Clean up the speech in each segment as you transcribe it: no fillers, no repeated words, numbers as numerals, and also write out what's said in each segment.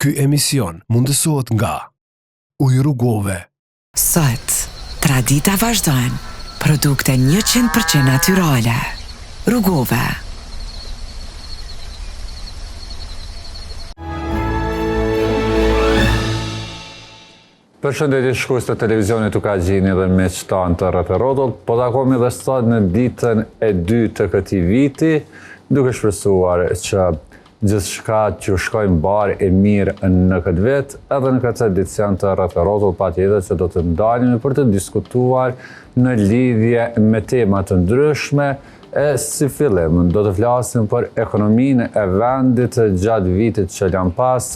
Ky emision mundësohet nga Ujë Rrugove. Sot, tradita vazhdojnë. Produkte 100% natyrale. Rrugove. Përshëndetje shikues të televizionit, u ka gjeni dhe me qëtan të Rreth e Rrotull, po takohemi dhe sot në ditën e 2 të këtij viti, duke shpresuar që gjithçka që shkojnë barë e mirë në këtë vit, edhe në këtë edicion të Rreth e Rrotull, patjetër që do të ndalemi për të diskutuar në lidhje me tema të ndryshme. E si fillim, do të flasim për ekonominë e vendit gjatë vitit që lan pas.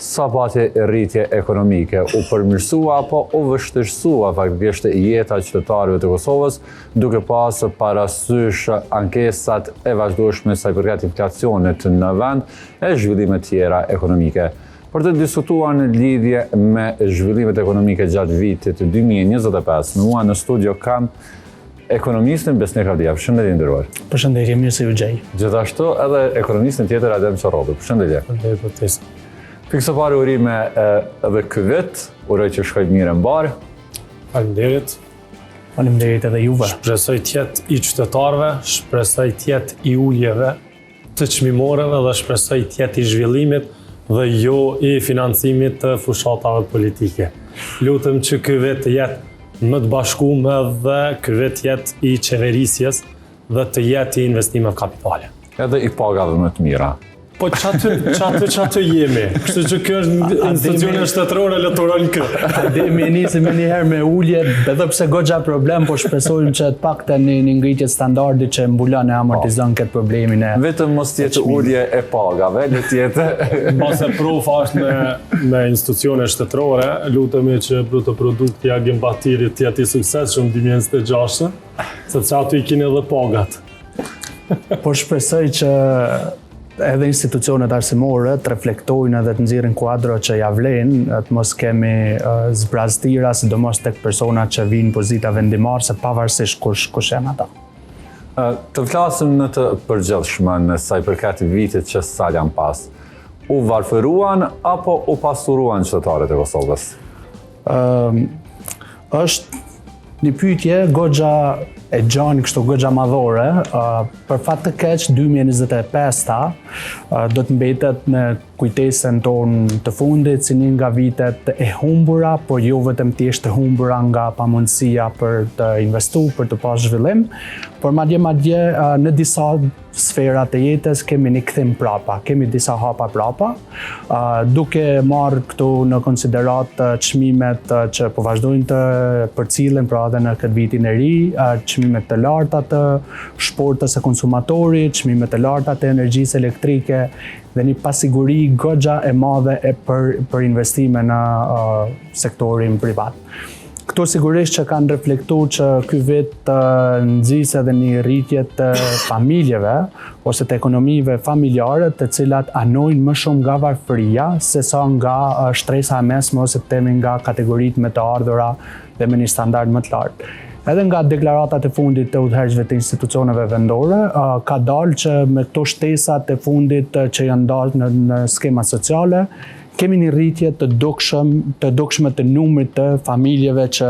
Sa pati rritje ekonomike u përmirësua apo u vështirësua faktikisht jeta e qytetarëve të Kosovës, duke pasur parasysh ankesat e vazhdueshme sa i përket inflacionit në vend e zhvillime tjera ekonomike. Për të diskutuar në lidhje me zhvillimet ekonomike gjatë vitit 2025, me mua në studio kam ekonomistin Besnik Avdia. Përshëndetje nderuar. Përshëndetje, mirë se ju gjej. Gjithashtu edhe ekonomistin tjetër Adem Çorrolli. Përshëndetje. Përshëndetje. Fikse parë urime edhe ky vit, uroj që shkojë mirë mbar. Faleminderit. Faleminderit edhe juve. Shpresoj të jetë i qytetarëve, shpresoj të jetë i uljeve të çmimorëve dhe shpresoj të jetë i zhvillimit dhe jo i financimit të fushatave politike. Lutem që ky vit të jetë më të bashkuar dhe ky vit të jetë i qeverisjes dhe të jetë i investimeve kapitale. Edhe i pagave më të mira. Po çatë jemi. Kështu që kjo është institucione shtetërore luturojnë këtë. Ademi nisim njëherë me ulje, edhe pse goxha problem, po shpresojmë që të paktën një ngritje standardi që mbulon e amortizon këtë problemin e. Vetëm mos jetë ulje e pagave, le të jetë. Mbase profa është me institucione shtetërore, lutemi që bruto produkti i Agenbatirit të jetë i suksesshëm 2026, sepse aty i keni edhe pagat. Po shpresoj që edhe institucionet arsimore të reflektojnë edhe të nxjerrin kuadro që ja vlen, të mos kemi zbraztira, sidomos tek personat që vinë pozita vendimarrëse pavarësisht kush janë ata. Të flasim në të përgjithshmën sa i përket vitit që sa lan pas. U varfëruan apo u pasuruan qytetarët e Kosovës? Është një pyetje goxha e gjani, kështu goxha madhore. Për fat të keq 2025 do të mbetet në kujtesën tonë të fundit si një nga vitet e humbura, por jo vetëm thjesht të humbura nga pamundësia për të investuar, për të pasur zhvillim, por madje në disa sfera të jetës kemi një kthim prapa, kemi disa hapa prapa, duke marrë këtu në konsiderat çmimet që po vazhdojnë të përcillen pra edhe në këtë vitin e ri, çmimet të larta të shportës së konsumatorit, çmimet të larta të energjisë elektrike dhe një pasiguri goxha e madhe për investime në sektorin privat. Këto sigurisht që kanë reflektuar që ky vit nxjisë edhe një rritje të familjeve ose të ekonomive familjare, të cilat anojnë më shumë nga varfëria sesa nga shtresa e mesme ose themi nga kategoritë më të ardhura dhe me një standard më të lartë. Edhe nga deklaratat e fundit të udhëheqësve të institucioneve vendore, ka dalë që me këto shtesat e fundit që janë dalë në skema sociale, kemi një rritje të dukshme të numrit të familjeve që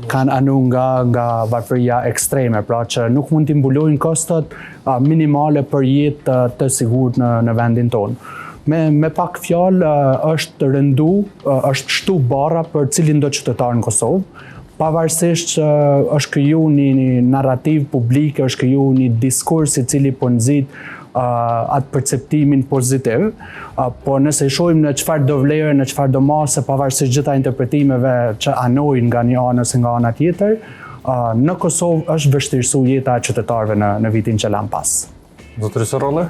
kanë anu nga varfëria ekstreme, pra që nuk mund t'i mbulojnë kostot minimale për jetë të sigurt në vendin tonë. Me pak fjalë është rëndu, është shtu barra për cilin do qytetar në Kosovë, pavarësisht që është kriju një narrativ publike, është kriju një diskurs i cili po nxit atë perceptimin pozitiv, po nëse i shohim në çfarë do vlerë, në çfarë do masë, pavarësisht gjitha interpretimeve që anojnë nga një anë ose nga ana tjetër, në Kosovë është vështirësuar jeta e qytetarëve në vitin që lan pas. Zotëri Çorrolli?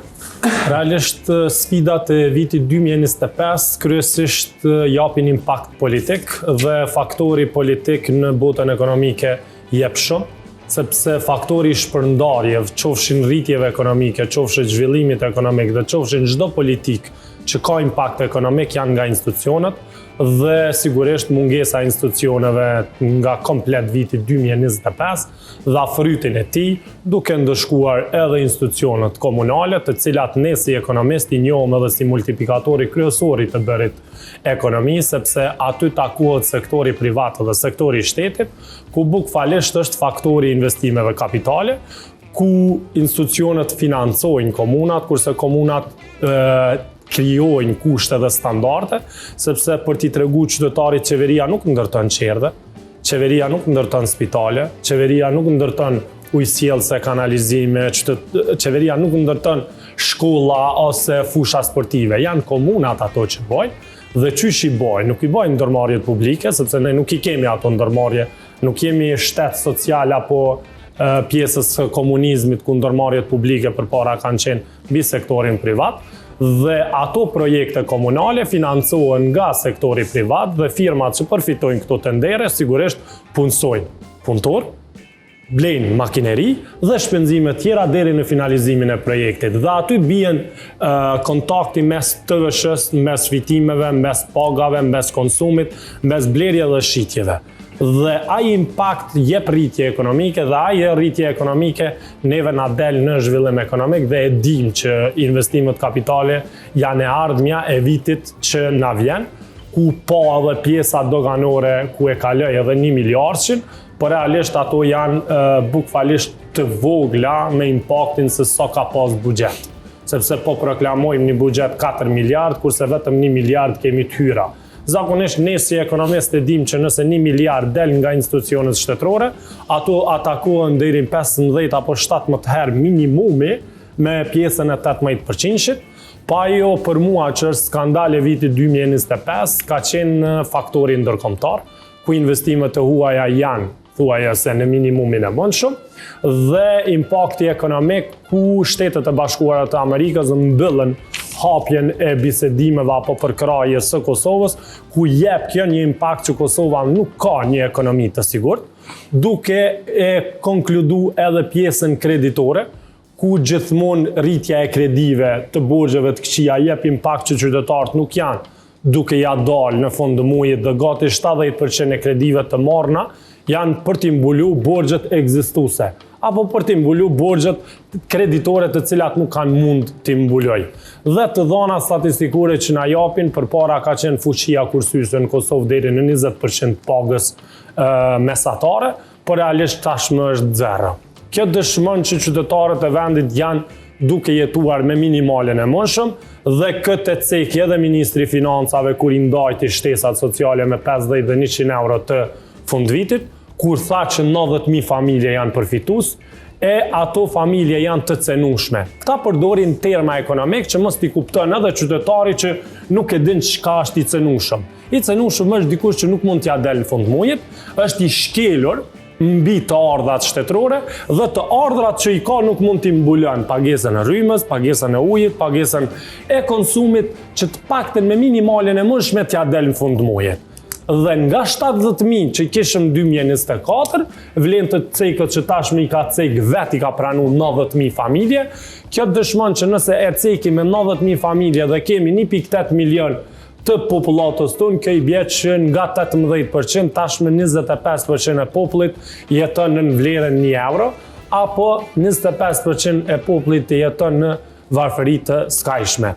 Realisht sfidat e vitit 2025 kryesisht japin impakt politik dhe faktori politik në botën ekonomike jep shumë, sepse faktori i shpërndarjeve, qofshin rritjeve ekonomike, qofshin zhvillimit ekonomik dhe qofshin çdo politik që ka impakt ekonomik janë nga institucionet, dhe sigurisht mungesa e institucioneve nga komplet viti 2025 dha frytin e tij, duke ndëshkuar edhe institucionet komunale, të cilat ne si ekonomisti njohëm edhe si multiplikatori kryesori të bërit ekonomi, sepse aty takohet sektori privat dhe sektori i shtetit, ku bukfalisht është faktori i investimeve kapitale, ku institucionet financojnë komunat, kurse komunat krijojnë kushte dhe standarde, sepse për t'i tregu qytetarit qeveria nuk ndërton qerdhe, qeveria nuk ndërton spitale, qeveria nuk ndërton ujësjellse, kanalizime, qeveria nuk ndërton shkolla ose fusha sportive. Janë komunat ato që bojnë, dhe qysh i bojnë? Nuk i bojnë ndërmarrjet publike, sepse ne nuk i kemi ato ndërmarrje, nuk jemi shtet social apo pjesës së komunizmit ku ndërmarrjet publike përpara kanë qenë mbi sektorin privat, dhe ato projekte komunale financohen nga sektori privat dhe firmat që përfitojnë këto tendere sigurisht punësojnë punëtor, blejnë makineri dhe shpenzime tjera deri në finalizimin e projektit. Dhe aty bien kontakti mes TVSH-s, mes fitimeve, mes pagave, mes konsumit, mes blerje dhe shitjeve. Dhe ai impakt jep rritje ekonomike dhe ai rritje ekonomike neve na del në zhvillim ekonomik dhe e dim që investimet kapitale janë e ardhmja e vitit që na vjen, ku po edhe pjesa doganore ku e kaloj edhe 1 miliardin, por realisht ato janë bukfalisht të vogla me impaktin se sa ka pas buxhet. Sepse po proklamojmë një buxhet 4 miliard, kurse vetëm 1 miliard kemi të hyra. Zakonisht ne si ekonomist e dim që nëse 1 miliard del nga institucionet shtetërore, ato atakohen deri 15 apo 17 herë minimumi me pjesën e 18%. Pa jo për mua që është skandal e vitit 2025, ka qenë faktori ndërkombëtar, ku investimet e huaja janë thuajse në minimumin e mundshëm, dhe impakti ekonomik ku Shtetet e Bashkuara të Amerikës mbyllën hapjen e bisedimeve apo përkrahjes së Kosovës, ku jep kjo një impakt që Kosova nuk ka një ekonomi të sigurt, duke e konkludu edhe pjesën kreditore, ku gjithmonë rritja e kredive të borxheve të këqija jep impakt që qytetarët nuk janë duke ja dalë në fund të muajit dhe gati 70% e kredive të marrna janë për t'i mbulu borxhet ekzistuese, apo për t'i mbulu borxhet kreditore të cilat nuk kanë mund t'i mbuloj. Dhe të dhëna statistikore që na japin, përpara ka qenë fuqia kursyese në Kosovë deri në 20% pagës mesatare, por realisht tashmë është 0. Kjo dëshmon që qytetarët e vendit janë duke jetuar me minimalen e mundshëm dhe këtë ceki edhe Ministri Financave kur i ndajti shtesat sociale me 50 dhe 100 euro të fundvitit, kur tha që 90.000 familje janë përfitues, e ato familje janë të cenueshme. Këta përdorin terma ekonomik që mos t'i kupton edhe qytetari që nuk e din çka është i cenueshëm. I cenueshëm është dikush që nuk mund t'ja del në fund muajit, është i shkelur mbi të ardhurat shtetërore dhe të ardhurat që i ka nuk mund t'i mbulon pagesën e rrymës, pagesën e ujit, pagesën e konsumit, që të paktën me minimalen e mundshme t'ja del në fund muajit. Dhe nga 70.000 që kishëm 2024, vlen të cekët që tashmë i ka cek vet i ka pranu 90.000 familje, kjo dëshmon që nëse e ceki me 90.000 familje dhe kemi 1.8 milion të popullatës tonë, kjo i bie që nga 18% tashmë 25% e popullit jeton në vlerën 1 euro, apo 25% e popullit jeton në varfëri të skajshme.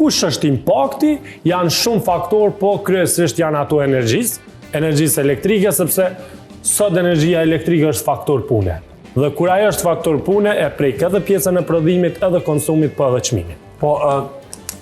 Kush është impakti? Janë shumë faktorë, po kryesisht janë ato energjisë elektrike, sepse sot energjia elektrike është faktor pune. Dhe kur ajo është faktor pune, e prek edhe pjesën e prodhimit, edhe konsumit, po edhe çmimit. Po,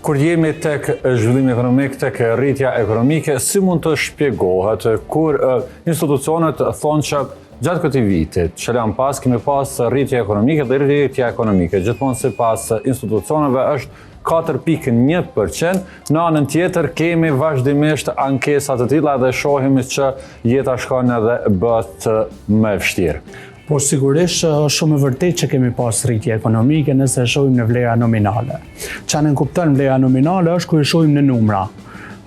kur jemi tek zhvillimi ekonomik, tek rritja ekonomike, si mund të shpjegohet kur institucionet thonë që gjatë këtij vitit, që janë pas, kemi pas rritje ekonomike dhe rritja ekonomike. Gjithmonë sipas institucioneve është 4.1%, në anën tjetër kemi vazhdimisht ankesa të tilla dhe shohim që jeta shkon edhe bëhet më e vështirë. Po sigurisht është shumë e vërtetë që kemi pas rritje ekonomike nëse e shohim në vlera nominale. Çfarë kupton vlera nominale është kur e shohim në numra.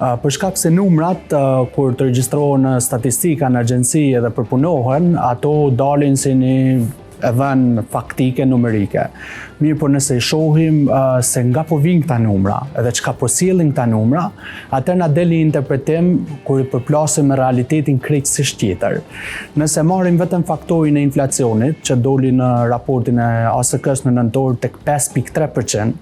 Për shkak se numrat, kur të regjistrohen statistika në agjenci edhe përpunohen, ato dalin si një e dhënë faktike, numerike. Mirë, por nëse i shohim se nga po vijnë këta numra, edhe çka po sjellin këta numra, atë na del një interpretim kur i përplasim me realitetin krejtësisht tjetër. Nëse marrim vetëm faktorin e inflacionit, që doli në raportin e ASK-s në nëntor tek 5.3%,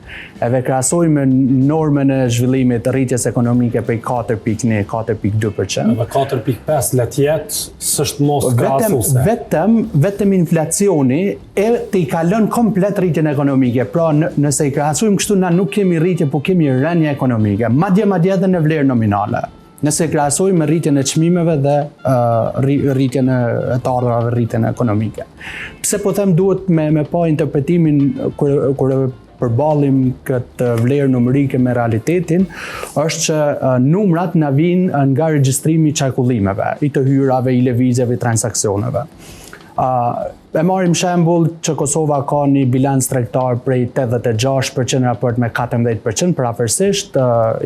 edhe krahasojmë me normën e zhvillimit të rritjes ekonomike prej 4.1, 4.2%. Edhe 4.5 let jetë, s'është mos krahasuese. Vetëm inflacioni të i ka lënë komplet rritjen ekonomike. Pra nëse i krahasojmë kështu, na nuk kemi rritje, po kemi rënje ekonomike. Madje edhe në vlerë nominale. Nëse i krahasojmë me rritjen e çmimeve dhe rritjen e të ardhurave, rritjen ekonomike. Pse po them duhet me pa interpretimin kur përballim këtë vlerë numerike me realitetin, është që numrat na vijnë nga regjistrimi i qarkullimeve, i të hyrave, i lëvizjeve, i transaksioneve. E marrim shembull që Kosova ka një bilanc tregtar prej 86% raport me 14% përafërsisht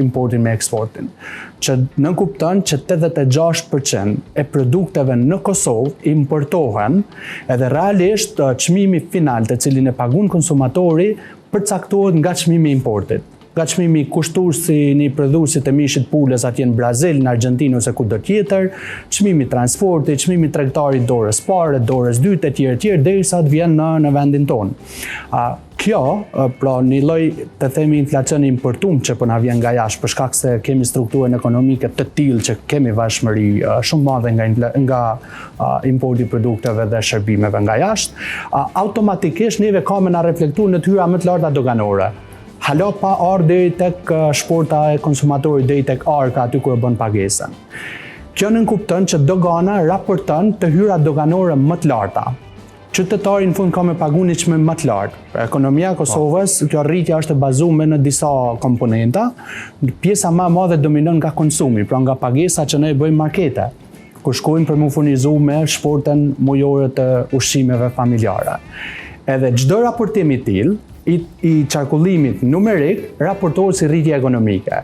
importin me eksportin. Që nënkupton që 86% e produkteve në Kosovë importohen, edhe realisht çmimi final të cilin e pagun konsumatori përcaktohet nga çmimi i importit. Nga çmimi kushtues si një prodhuesi të mishit pulës atje në Brazil, në Argjentinë ose kudo tjetër, çmimi transporti, çmimi tregtarit dorës parë, dorës dytë etj derisa të vjen në vendin tonë. Kjo, pra një lloj të themi inflacioni importum që po na vjen nga jashtë për shkak se kemi strukturën ekonomike të tillë që kemi vashmëri shumë madhe nga importi i produkteve dhe shërbimeve nga jashtë, automatikisht neve ka me na reflektuar në tyra më të larta doganore. Hala pa ardhur deri tek shporta e konsumatorit, deri tek arka aty ku e bën pagesën. Kjo nënkupton që dogana raporton të hyra doganore më të larta. Qytetari në fund ka me pagu një çmim më të lartë. Ekonomia e Kosovës, kjo rritje është e bazuar në disa komponenta. Pjesa më e madhe dominon nga konsumi, pra nga pagesa që ne bëjmë markete, ku shkojmë për mu furnizu me shportën mujore të ushqimeve familjare. Edhe çdo raportim i tillë i qarkullimit numerik raportohet si rritje ekonomike.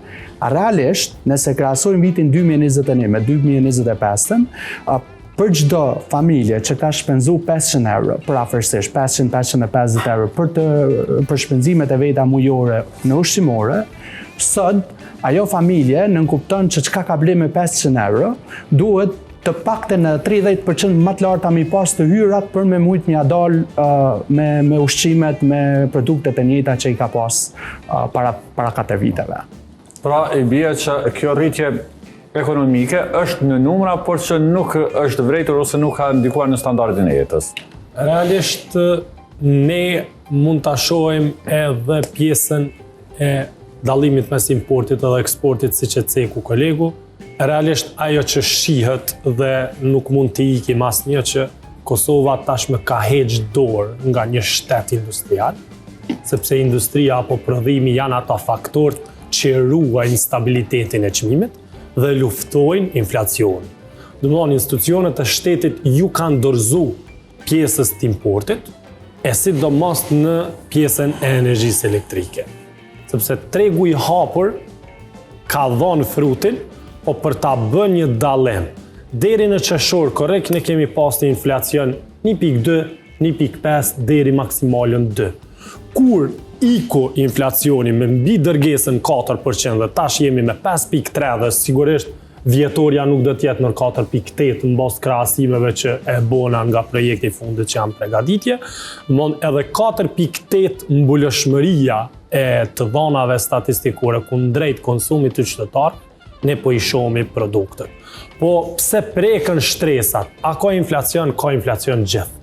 Realisht, nëse krahasojmë vitin 2021 me 2025, për çdo familje që ka shpenzu 500 euro, përafërsisht 500-550 euro për shpenzimet e veta mujore në ushqimore, sot ajo familje nënkupton që çka ka ble me 500 euro, duhet të pakten në 30% më të larta mi pas të hyrat për me mujt mja dal me ushqimet, me produktet e njëjta që i ka pas para 4 viteve. Pra i bie që kjo rritje ekonomike është në numra, por që nuk është vërejtur ose nuk ka ndikuar në standardin e jetës. Realisht ne mund ta shohim edhe pjesën e dallimit mes importit dhe eksportit, siç e ceku kolegu. Realisht ajo që shihet dhe nuk mund të ikim asnjë që Kosova tashmë ka heqë dorë nga një shtet industrial, sepse industria apo prodhimi janë ato faktorët që ruajnë stabilitetin e çmimit dhe luftojnë inflacionin. Domthonë institucionet e shtetit ju kanë dorëzuar pjesës të importit, e sidomos në pjesën e energjisë elektrike. Sepse tregu i hapur ka dhënë frutin, po për ta bën një dallim. Deri në qershor korrekt ne kemi pas një inflacion 1.2, 1.5 deri maksimalën 2. Kur iku inflacioni me mbi dërgesën 4% dhe tash jemi me 5.3 dhe sigurisht vjetorja nuk do të jetë në 4.8 në bazë krahasimeve që e bona nga projekti i fundit që janë përgatitje, domthonë edhe 4.8 mbuleshmëria e të dhënave statistikore kundrejt konsumit të qytetarëve, ne po i shohim produktet. Po pse prekën shtresat? A ka inflacion gjithë.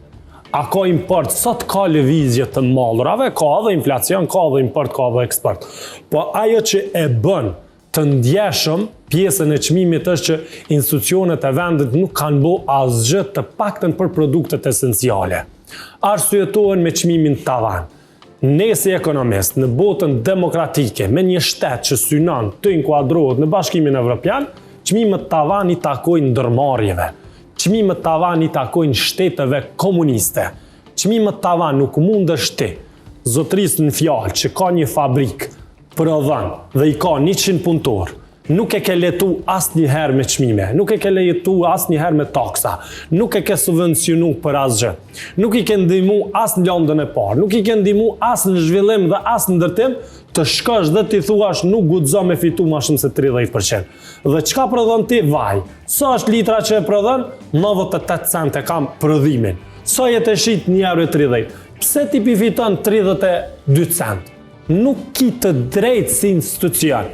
A ka import? Sot ka lëvizje të mallrave, ka edhe inflacion, ka edhe import, ka edhe eksport. Po ajo që e bën të ndjeshëm pjesën e çmimit është që institucionet e vendit nuk kanë bë asgjë të paktën për produktet esenciale. Arsyetohen me çmimin tavan. Ne si ekonomist në botën demokratike me një shtet që synon të inkuadrohet në Bashkimin Evropian, çmimet tavan i takojnë ndërmarrjeve. Çmimet tavan i takojnë shteteve komuniste. Çmimet tavan nuk mundesh ti, zotërisë në fjalë që ka një fabrik prodhon dhe i ka 100 punëtor, nuk e ke letu asnjëherë me çmime, nuk e ke letu asnjëherë me taksa, nuk e ke subvencionu për asgjë, nuk i ke ndihmu as në lëndën e parë, nuk i ke ndihmu as në zhvillim dhe as në ndërtim, të shkosh dhe ti thuash nuk guxo me fitu më shumë se 30%. Dhe çka prodhon ti vaj? Sa është litra që e prodhon? 98 cent e kam prodhimin. Sa jetë e shit 1,30 €? Pse ti fiton 32 cent? Nuk ki të drejtë si institucion.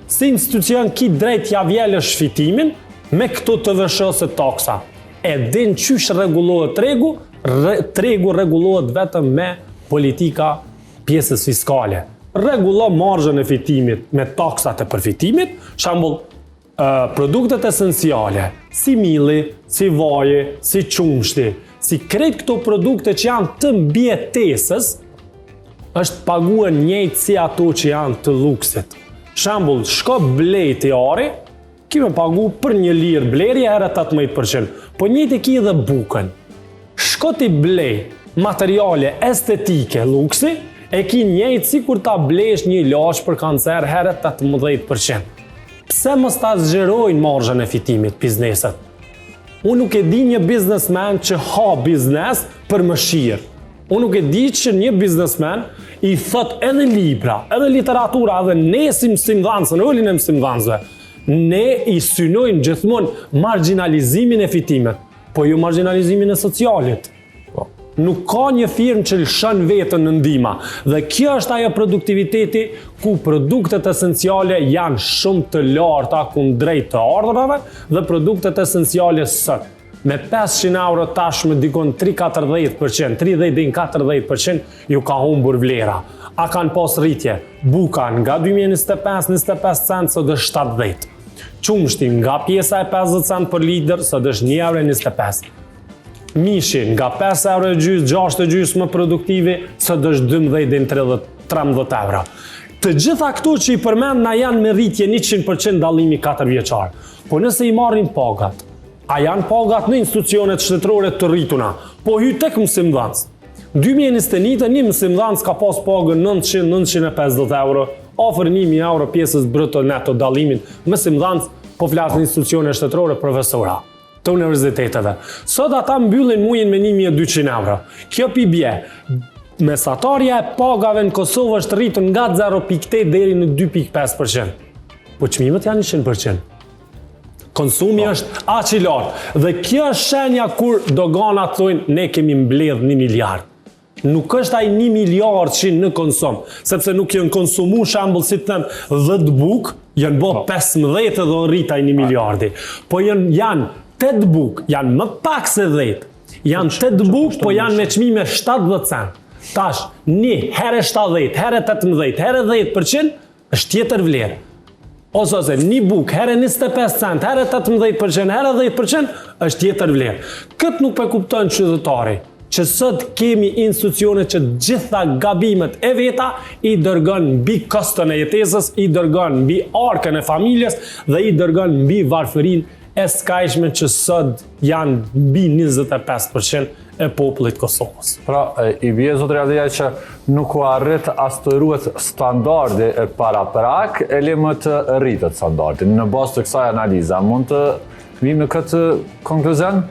Si institucion ki drejt ja vjelësh fitimin me këto të vëshose taksa. E din qysh rregullohet tregu? Tregu rregullohet vetëm me politika pjesës fiskale. Rregullon marrëzën e fitimit me taksat e përfitimit, shembull produktet esenciale, si milli, si vaji, si qumshti, si krejt këto produkte që janë të mbjetesës, është paguën njëjtë si ato që janë të luksit. Shembull, shko blej të ari, ki me pagu për 1 lirë blerje herë 18%, po njëjtë ki dhe bukën. Shko ti blej materiale estetike luksi, e ki njëjtë si kur ta blesh një ilaç për kancer herë 18%. Pse mos ta zgjerojnë marrëzën e fitimit bizneset? Unë nuk e di një biznesmen që ha biznes për mëshirë. Unë nuk e di që një biznesmen i thot edhe libra, edhe literatura, edhe ne si mësimdhancë, në ullin e mësimdhancëve, ne i synojmë gjithmonë marginalizimin e fitimet, po jo marginalizimin e socialit. Nuk ka një firmë që lëshon vetën në ndihmë. Dhe kjo është ajo produktiviteti ku produktet esenciale janë shumë të larta kundrejt të ardhurave dhe produktet esenciale sot. Me 500 euro tashmë dikon 3-40%, 30-40% ju ka humbur vlera. A kanë pas rritje? Buka nga 2025 25 cent sot është 70. Qumshti nga pjesa e 50 cent për litër sot është 1,25 €. Mishin nga 5 euro e gjysmë, 6 e gjysmë më produktive, sot është 12-13 euro. Të gjitha këto që i përmend na janë me rritje 100% dallimi 4 vjeçar. Po nëse i marrin pagat, a janë pagat në institucionet shtetërore të rrituna? Po hy tek mësimdhancë. 2021 një mësimdhancë ka pas pagën 900-950 euro, afër 1.000 euro pjesës bruto neto dallimin. Mësimdhancë po flas në institucione shtetërore profesora të universiteteve. Sot ata mbyllin muajin me 1.200 euro. Kjo pi bie. Mesatarja e pagave në Kosovë është rritur nga 0.8 deri në 2.5%. Po çmimet janë 100%. Konsumi është aq i lartë. Dhe kjo është shenja kur doganat thonë ne kemi mbledh 1 miliard. Nuk është ai 1 miliard që në konsum, sepse nuk janë konsumu shembull si të them 10 bukë, janë bë 15 dhe rrit ai 1 miliardi. Po janë 8 bukë, janë më pak se 10. Janë 8 bukë, po janë me çmime 70 cent. Tash, 1 herë 70, herë 18, herë 10% është tjetër vlerë. Ose 1 bukë, herë 25 cent, herë 18%, herë 10% është tjetër vlerë. Këtë nuk pe kupton qytetari, që sot kemi institucione që gjitha gabimet e veta i dërgon mbi kostën e jetesës, i dërgon mbi arkën e familjes dhe i dërgon mbi varfërinë e skajshme që sot janë mbi 25% e popullit Kosovës. Pra, i bie zotëri Adeja që nuk u arrit as të ruhet standardi e paraprak, e le më të rritet standardi. Në bazë të kësaj analiza, mund të vim në këtë konkluzion?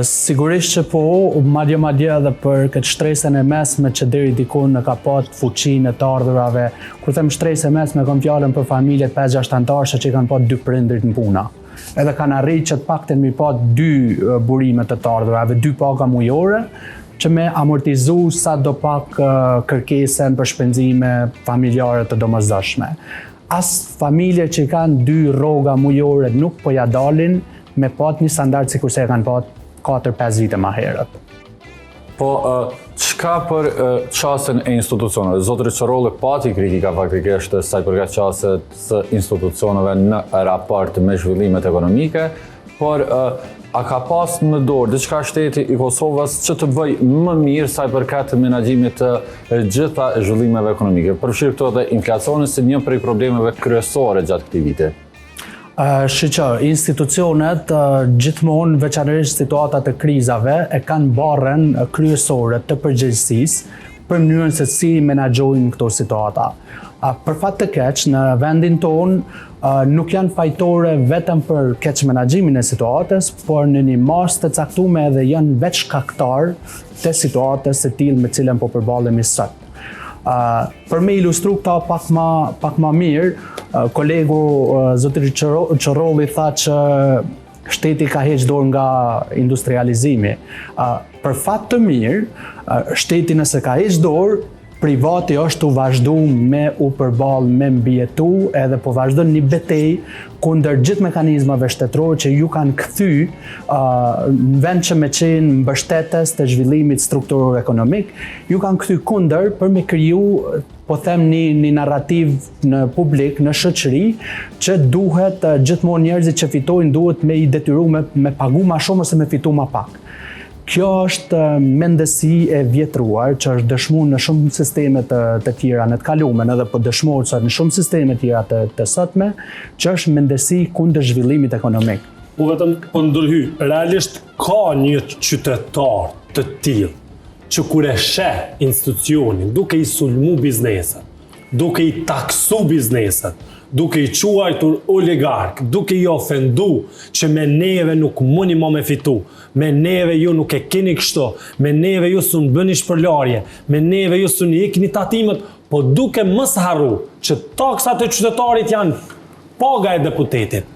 Sigurisht që po, madje edhe për këtë shtresën e mesme që deri dikun në ka pat fuqinë e të ardhurave. Kur them shtresë e mesme, kam fjalën për familjet 5-6 anëtarësh që kanë pat 2 prindrit në puna. Edhe kanë arritur që të paktën mi pat 2 burime të ardhurave, 2 paga mujore, që me amortizu sa do pak kërkesën për shpenzime familjare të domosdoshme. As familje që kanë 2 rroga mujore nuk po ja dalin me pat një standard sikur se kanë pat 4-5 vite më herët. Po, çka për çastin e institucioneve? Zotëri Çorolli pati kritika faktikisht sa i përket çastit të institucioneve në raport me zhvillimet ekonomike, por a ka pas në dorë diçka shteti i Kosovës që të bëj më mirë sa i përket menaxhimit të gjitha zhvillimeve ekonomike? Përfshirë këto edhe inflacioni si një prej problemeve kryesore gjatë këtij viti. Institucionet gjithmonë veçanërisht situatat e krizave e kanë barrën kryesore të përgjegjësisë për mënyrën se si menaxhojnë këto situata. Për fat të keq, në vendin tonë nuk janë fajtore vetëm për keq menaxhimin e situatës, por në një masë të caktuar edhe janë veç shkaktar të situatës së tillë me cilën po përballemi sot. Për me ilustru këta pak ma mirë, kolegu zotëri Çorolli tha që shteti ka heqë dorë nga industrializimi. Për fat të mirë, shteti nëse ka heqë dorë, privati është u vazhdu me u përballë me mbijetu edhe po vazhdon një betejë kundër gjithë mekanizmave shtetërore që ju kanë kthy në vend që me qenë mbështetës të zhvillimit strukturor ekonomik, ju kanë kthy kundër për me kriju, po them, një narrativ në publik, në shoqëri, që duhet gjithmonë njerëzit që fitojnë duhet me i detyru me pagu ma shumë ose me fitu ma pak. Kjo është mendësi e vjetruar që është dëshmuar në shumë sisteme të tjera në të kalumen, edhe po dëshmohet sot në shumë sisteme të tjera të sotme, që është mendësi kundër zhvillimit ekonomik. Po vetëm po ndërhy, realisht ka një qytetar të tillë që kur e sheh institucionin duke i sulmu bizneset, duke i taksu bizneset, duke i quajtur oligark, duke i ofendu që me neve nuk mundi më me fitu, me neve ju nuk e keni kështu, me neve ju s'u bëni shpërlarje, me neve ju s'u ikni tatimet, po duke mos harru që taksat e qytetarit janë paga e deputetit,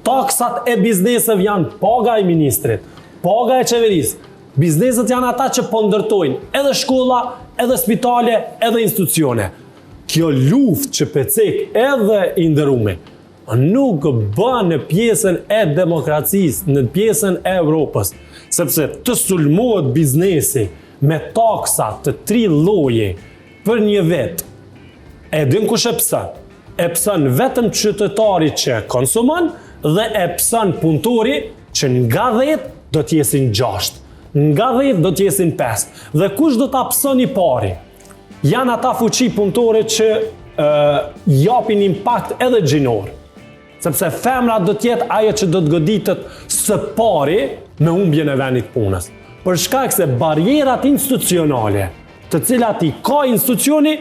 taksat e bizneseve janë paga e ministrit, paga e qeverisë. Bizneset janë ata që po ndërtojnë edhe shkolla, edhe spitale, edhe institucione. Kjo luftë që pecek edhe i ndërrume nuk bën në pjesën e demokracisë, në pjesën e Evropës, sepse të sulmohet biznesi me taksa të 3 lloje për një vit. E din kush e pson? E pson vetëm qytetari që konsumon dhe e pson punëtori që nga 10 do t'jesin 6, nga 10 do t'jesin 5. Dhe kush do t'a pson i pari? Janë ata fuqi punëtore që japin impakt edhe gjinor. Sepse femra do t'jetë ajo që do t'goditet së pari me humbjen e vendit punës. Për shkak se barierat institucionale, të cilat i ka institucioni,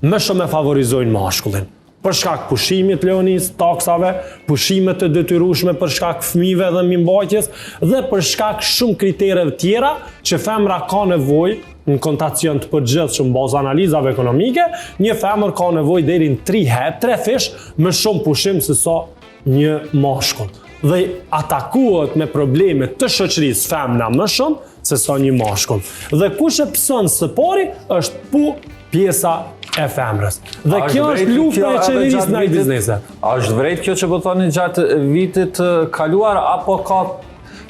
më shumë e favorizojnë mashkullin. Për shkak pushimit leonis, taksave, pushimet të detyrueshme për shkak fëmijëve dhe mirëmbajtjes dhe për shkak shumë kritereve tjera që femra ka nevojë në kontacion të përgjithshëm bazë analizave ekonomike, një femër ka nevojë deri në 3 fish më shumë pushim se sa një mashkull. Dhe atakohet me probleme të shoqërisë femra më shumë se sa një mashkull. Dhe kush e pson së pari është pjesa e femrës. Dhe kjo është lufta e qeverisë ndaj biznesit. A është vërejt kjo që po thoni gjatë vitit kaluar apo ka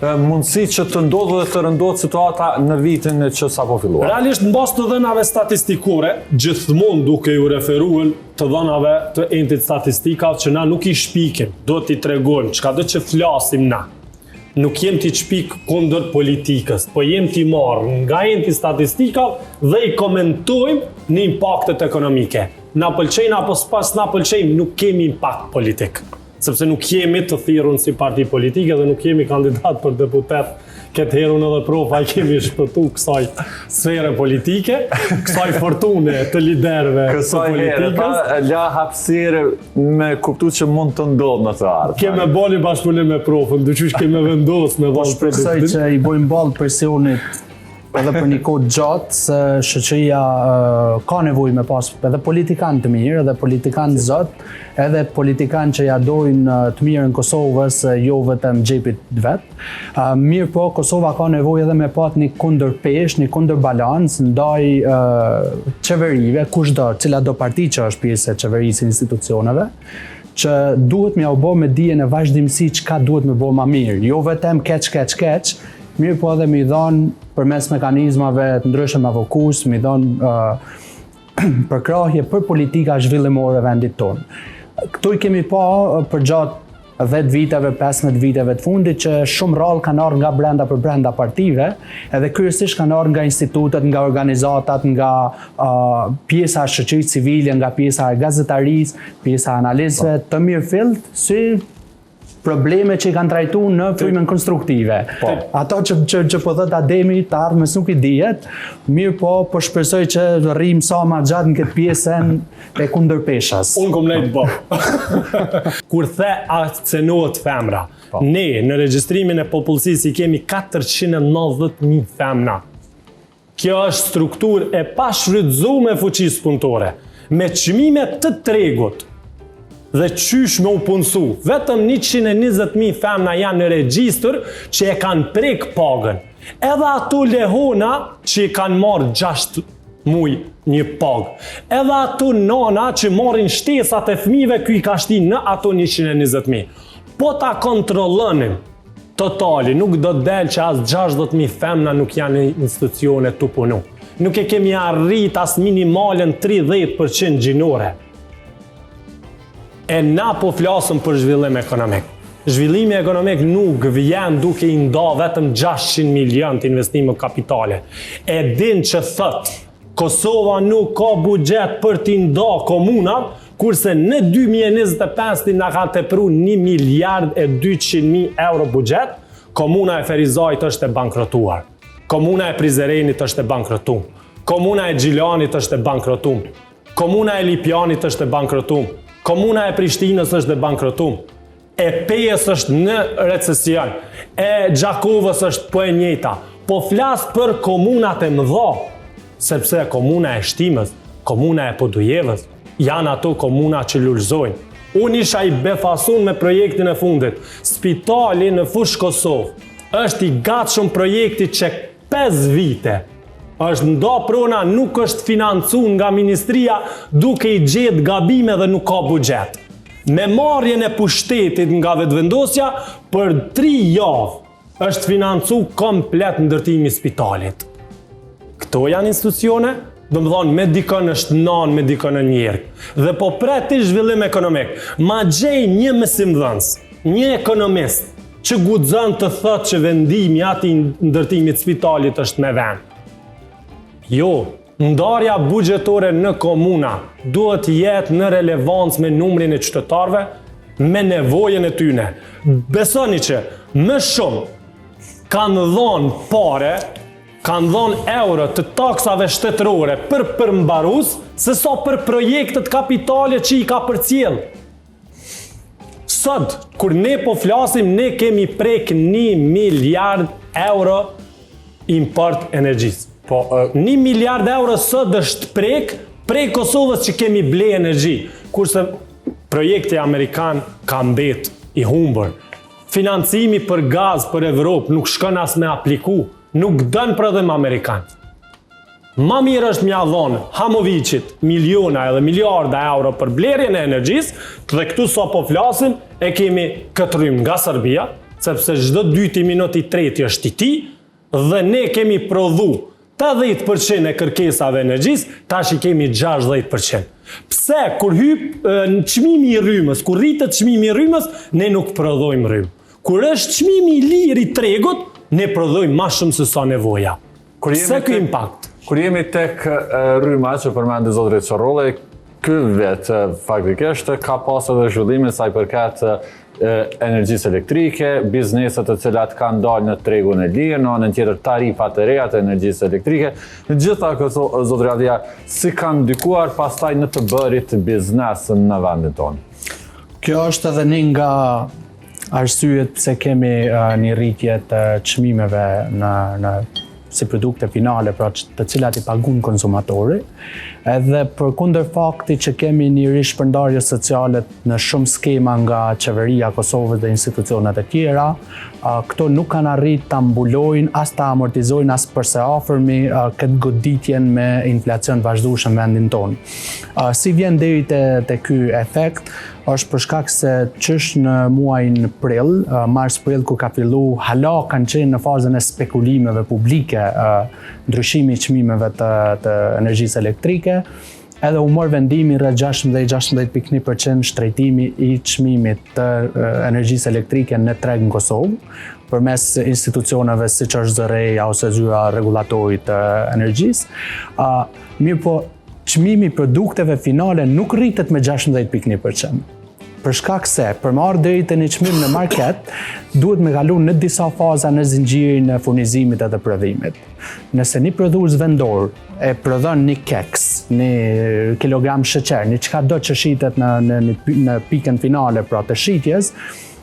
mundësi që të ndodhë dhe të rëndodhë situata në vitin që sa po filluar? Realisht, në bazë të dhënave statistikore, gjithmonë duke ju referuar të dhënave të entit statistika që na nuk i shpikim, do t'i tregojmë çka do që flasim na. Nuk jem t'i shpik kundër politikës, po jem t'i marrë nga enti statistika dhe i komentojmë në impaktet ekonomike. Na pëlqejnë apo s'pas na pëlqejnë, nuk kemi impakt politik. Sepse nuk jemi të thirrur si parti politike dhe nuk jemi kandidat për deputet. Këtë herën edhe profa kemi shpëtu kësaj sfere politike, kësaj fortune të liderëve të politikës. Kësaj la hapësirë me kuptu që mund të ndodhë në të ardhme. Keme bali bashkëpunim me profën, dyqysh keme vendosë me valë shpresoj që i bojmë ballë presionit edhe për një kohë gjatë, se shoqëria ka nevojë me pas edhe politikanë të mirë, edhe politikanë zot, edhe politikanë që ja dojnë të mirën Kosovës, jo vetëm xhepit vet. Mirë po, Kosova ka nevojë edhe me pat një kundërpesh, një kundërbalancë ndaj qeverive, kushdo, cila do parti që është pjesë e qeverisë institucioneve, që duhet me u bë me dijen e vazhdimsi çka duhet me bë më mirë, jo vetëm keq, mirë po edhe me i dhonë përmes mekanizmave të ndryshëm avokus, me i dhonë përkrahje për politika zhvillimore e vendit tonë. Këtu i kemi pa për gjatë 10 viteve, 15 viteve të fundit që shumë rallë kanë ardhur nga brenda për brenda partive, edhe kryesisht kanë ardhur nga institutet, nga organizatat, nga pjesa e shoqërisë civile, nga pjesa e gazetarisë, pjesa e analizëve të mirëfillt, si probleme që i kanë trajtu në frymën konstruktive. Ato që po thot Ademi të ardhmes nuk i dihet, mirë po shpresoj që rrim sa ma gjatë në këtë pjesën e kundërpeshës. Unë kom lejtë bo. Kur the akcenohet femra, ne në regjistrimin e popullsisë i kemi 490.000 femna. Kjo është strukturë e pashfrytzuar me fuqisë punëtore, me çmime të tregut. Dhe qysh me u punësu. Vetëm 120.000 femna janë në regjistër që e kanë prek pagën. Edhe ato lehona që i kanë marrë 6 muj një pagë. Edhe ato nana që marrin shtesat e fëmijëve ky i ka shti në ato 120.000. Po ta kontrollonim totali, nuk do të del që as 60.000 femna nuk janë në institucione të punu. Nuk e kemi arrit as minimalen 30% gjinore. E na po flasëm për zhvillim ekonomik. Zhvillimi ekonomik nuk vjen duke i nda vetëm 600 milion të investime kapitale. E din që thët, Kosova nuk ka buxhet për t'i nda komunat, kurse në 2025 na ka tepru 1 miliard e 200.000 euro buxhet, komuna e Ferizajt është e bankrotuar. Komuna e Prizrenit është e bankrotuar. Komuna e Gjilanit është e bankrotuar. Komuna e Lipjanit është e bankrotuar. Komuna e Prishtinës është e bankrotuar. E Pejës është në recesion. E Gjakovës është po e njëjta. Po flas për komunat e mëdha, sepse komuna e Shtimës, komuna e Podujevës, janë ato komuna që lulëzojnë. Unë isha i befasun me projektin e fundit. Spitali në Fushë Kosovë është i gatshëm projekti që 5 vite është nda prona, nuk është financuar nga ministria duke i gjetë gabime dhe nuk ka buxhet. Me marrjen e pushtetit nga vetëvendosja, për 3 javë është financuar komplet ndërtimi i spitalit. Këto janë institucione, do më thonë, me dikën është nan, me dikën e njerë. Dhe po preti zhvillim ekonomik. Ma gjej një mësimdhënës, një ekonomist, që guxon të thotë që vendimi ati ndërtimit spitalit është me vend. Jo, ndarja buxhetore në komuna duhet jetë në relevancë me numrin e qytetarëve, me nevojën e tyre. Besoni që më shumë kanë dhënë pare, kanë dhënë euro të taksave shtetërore për përmbarues, se sa për projektet kapitale që i ka përcjell. Sot, kur ne po flasim, ne kemi prek 1 miliard euro import energjisë. 1 miliard euro sot është prej Kosovës që kemi ble energji, kurse projekti amerikan ka mbet i humbur. Financimi për gaz për Evropë nuk shkon as me apliku, nuk dën prodhim amerikan. Ma mirë është mja dhonë Hamovicit miliona edhe miliarda euro për blerjen e energjisë, dhe këtu sa po flasim e kemi këtë rrymë nga Serbia, sepse çdo 2 minutë i treti është i tij, dhe ne kemi prodhu 80% e kërkesave energjisë, tash i kemi 60%. Pse? Kur hyp çmimi i rrymës, kur rritet çmimi i rrymës, ne nuk prodhojmë rrymë. Kur është çmimi i lirë i tregut, ne prodhojmë më shumë se sa nevoja. Pse ky impakt? Kur jemi tek rryma që përmendi zotëri Çorrolli, ky vetë faktikisht ka pasur edhe zhvillime sa i përket energjisë elektrike, bizneset të cilat kanë dalë në tregun e lirë, në anën tjetër tarifat e reja të energjisë elektrike. Në gjitha këto, zotëri Adia, si kanë ndikuar pastaj në të bërit biznesën në vendin tonë? Kjo është edhe një nga arsyet pse kemi një rritje të çmimeve në si produkte finale, pra të cilat i pagun konsumatori, edhe përkundër fakti që kemi një rishpërndarje sociale në shumë skema nga qeveria Kosovës dhe institucionet e tjera, këto nuk kanë arrit të mbulojnë, as të amortizojnë, as përse afërmi këtë goditjen me inflacion vazhdueshëm vendin tonë. Si vjen deri te ky efekt, është për shkak se ç'është në muajin prill, mars-prill, kur ka fillu, hala kanë qenë në fazën e spekulimeve publike, ndryshimi i çmimeve të energjisë elektrike, edhe u mor vendimi rreth 16% shtrejtimi i çmimit të energjisë elektrike në treg në Kosovë, përmes institucioneve siç është ZRE ose zyra rregullatorit të energjisë. Mirë po, çmimi i produkteve finale nuk rritet me 16.1%. për shkak se për marrë deri te një çmim në market, duhet me kalu në disa faza në zinxhirin e furnizimit edhe prodhimit. Nëse një prodhues vendor e prodhon një keks, një kilogram sheqer, një çka do që shitet në pikën finale pra të shitjes,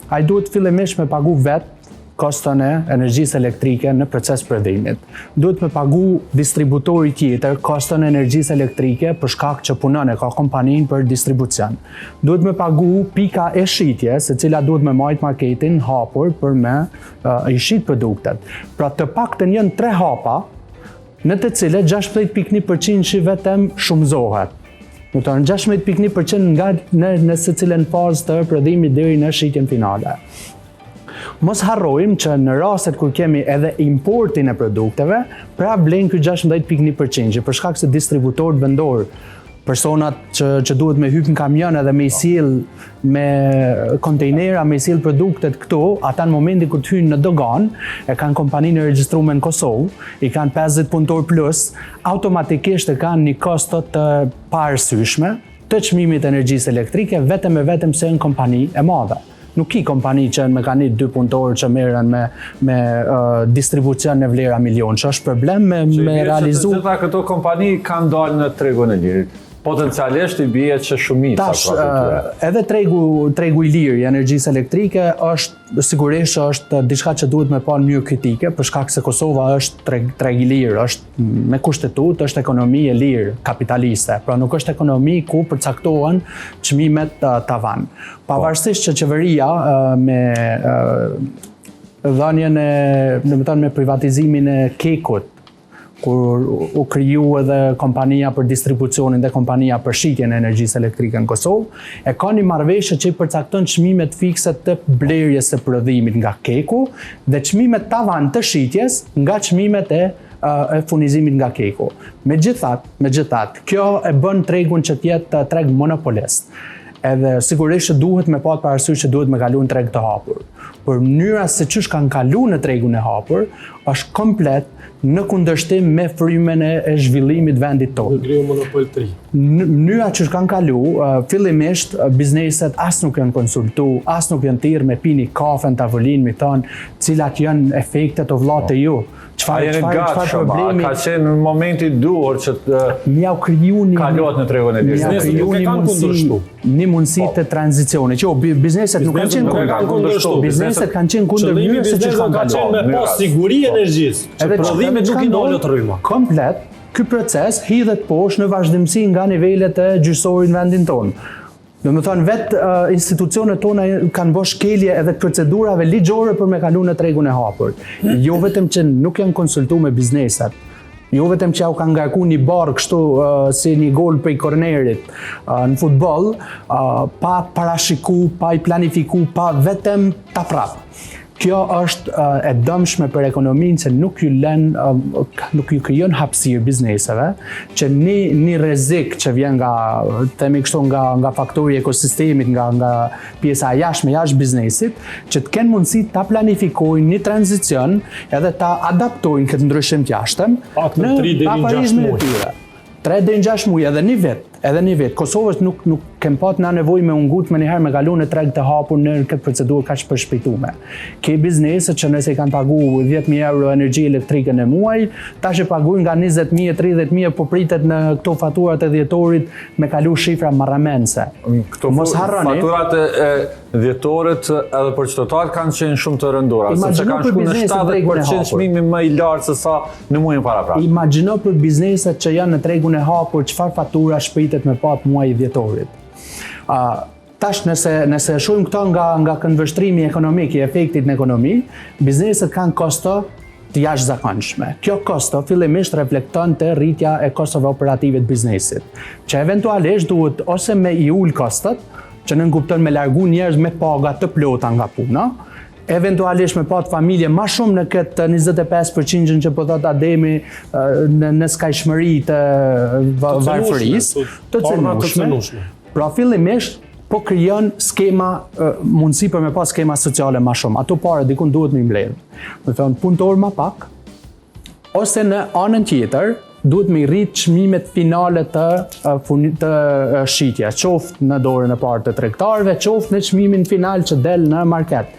ai duhet fillimisht me pagu vetë koston e energjisë elektrike në proces prodhimit. Duhet me pagu distributori tjetër koston e energjisë elektrike për shkak që punon e ka kompaninë për distribucion. Duhet me pagu pika e shitjes, e cila duhet me majt marketin hapur për me i shit produktet. Pra të paktën janë 3 hapa, në të cilët 16.1% vetëm shumëzohet. Në të 16.1% nga në secilën fazë të prodhimit deri në shitjen finale. Mos harrojmë që në rastet kur kemi edhe importin e produkteve, pra blen ky 16.1% që për shkak se distributorët vendor, personat që duhet me hyp në kamion edhe me i sill me kontejnera, me i sill produktet këtu, ata në momentin kur të hyjnë në dogan, e kanë kompaninë e regjistruar në Kosovë, i kanë 50 punëtor plus, automatikisht e kanë një kosto të paarsyeshme të çmimit të energjisë elektrike vetëm se në kompani e madhe. Nuk ki kompani që me kanë 2 punëtorë që merren me distribucion në vlera milion, që është problem me realizu. Gjitha këto kompani kanë dalë në tregun e lirit. Potencialisht i bie që shumica edhe tregu i lirë i energjisë elektrike është sigurisht është diçka që duhet me pa në mënyrë kritike, për shkak se Kosova është treg i lirë, është me kushtetut, është ekonomi e lirë kapitaliste, pra nuk është ekonomi ku përcaktohen çmimet tavan. Pavarësisht që qeveria me dhënien me privatizimin e Kekut, kur u kriju edhe kompania për distribucionin dhe kompania për shitjen e energjisë elektrike në Kosovë, e ka një marrëveshje që i përcakton çmimet fikse të blerjes së prodhimit nga Keku dhe çmimet tavan të shitjes nga çmimet e furnizimit nga Keku. Megjithatë, kjo e bën tregun që të jetë treg monopolist. Edhe sigurisht që duhet me pat parasysh që duhet me kalu në treg të hapur. Por mënyra se çish kanë kalu në tregun e hapur është komplet në kundërshtim me frymën e zhvillimit vendit tonë. Kriju monopol të ri. Mënyra që kanë kalu, fillimisht bizneset as nuk janë konsultu, as nuk janë thirrë me pini kafe në tavolinë, mi thonë cilat janë efektet o vllatë të ju. Çfarë problemi? Ka qenë në momenti duhur që m'jau kriju kalohet në tregun e biznesit. Një mundësi të tranzicionit. Bizneset nuk kanë qenë kundërshtu. Bizneset kanë qenë kundër mënyrës se ç'është kanë kaluar. Me pas siguri energjisë. Edhe prodhimet nuk i ndalën të rryma. Komplet, ky proces hidhet poshtë në vazhdimsi nga nivelet e gjyqësorit në vendin tonë. Do më thonë, vetë institucionet tona kanë bërë shkelje edhe procedurave ligjore për me kalu në tregun e hapur. Jo vetëm që nuk janë konsultu me bizneset, jo vetëm që u kanë ngarku një barë kështu si një gol për i kornerit në futbol, pa parashiku, pa i planifiku, pa vetëm ta prapë. Kjo është e dëmshme për ekonominë që nuk ju krijon hapësirë bizneseve, që një rrezik që vjen nga faktori i ekosistemit, nga pjesa jashtme jashtë biznesit, që të kenë mundësi ta planifikojnë një tranzicion edhe ta adaptojnë këtë ndryshim të jashtëm në paparizmin e tyre. 3 deri në 6 muaj edhe një vit. Kosovës nuk kem pat na nevojë me ungut më njëherë me kalu në treg të hapur në këtë procedurë kaq përshpejtuar. Ke biznese që nëse kanë pagu 10.000 euro energji elektrike në muaj, tash e paguajnë nga 20.000, 30.000, po pritet në këto faturat e dhjetorit me kalu shifra marramense. Mos harroni. Faturat e dhjetorit edhe për qytetarët kanë qenë shumë të rëndura, sepse kanë shkuar në 70% çmimi më i lartë se sa në muajin paraprap. Imagjino për bizneset që janë në tregun e hapur çfarë fatura shpritet me pat muaji dhjetorit. Tash nëse shohim këto nga këndvështrimi ekonomik i efektit në ekonomi, bizneset kanë kosto të jashtëzakonshme. Kjo kosto fillimisht reflekton te rritja e kostove operative të biznesit, që eventualisht duhet ose me i ul kostot, që nënkupton me largu njerëz me paga të plota nga puna, eventualisht me pat familje ma shumë në këtë 25% që po thot Ademi në skajshmëri të varfërisë, të cënueshme. Pra fillimisht po krijon mundësi për me pas skema sociale ma shumë. Ato pare dikun duhet me mbledh. Me thonë punëtor ma pak, ose në anën tjetër, duhet me rrit çmimet finale të shitjes, qoftë në dorën e parë të tregtarëve, qoftë në çmimin final që del në market.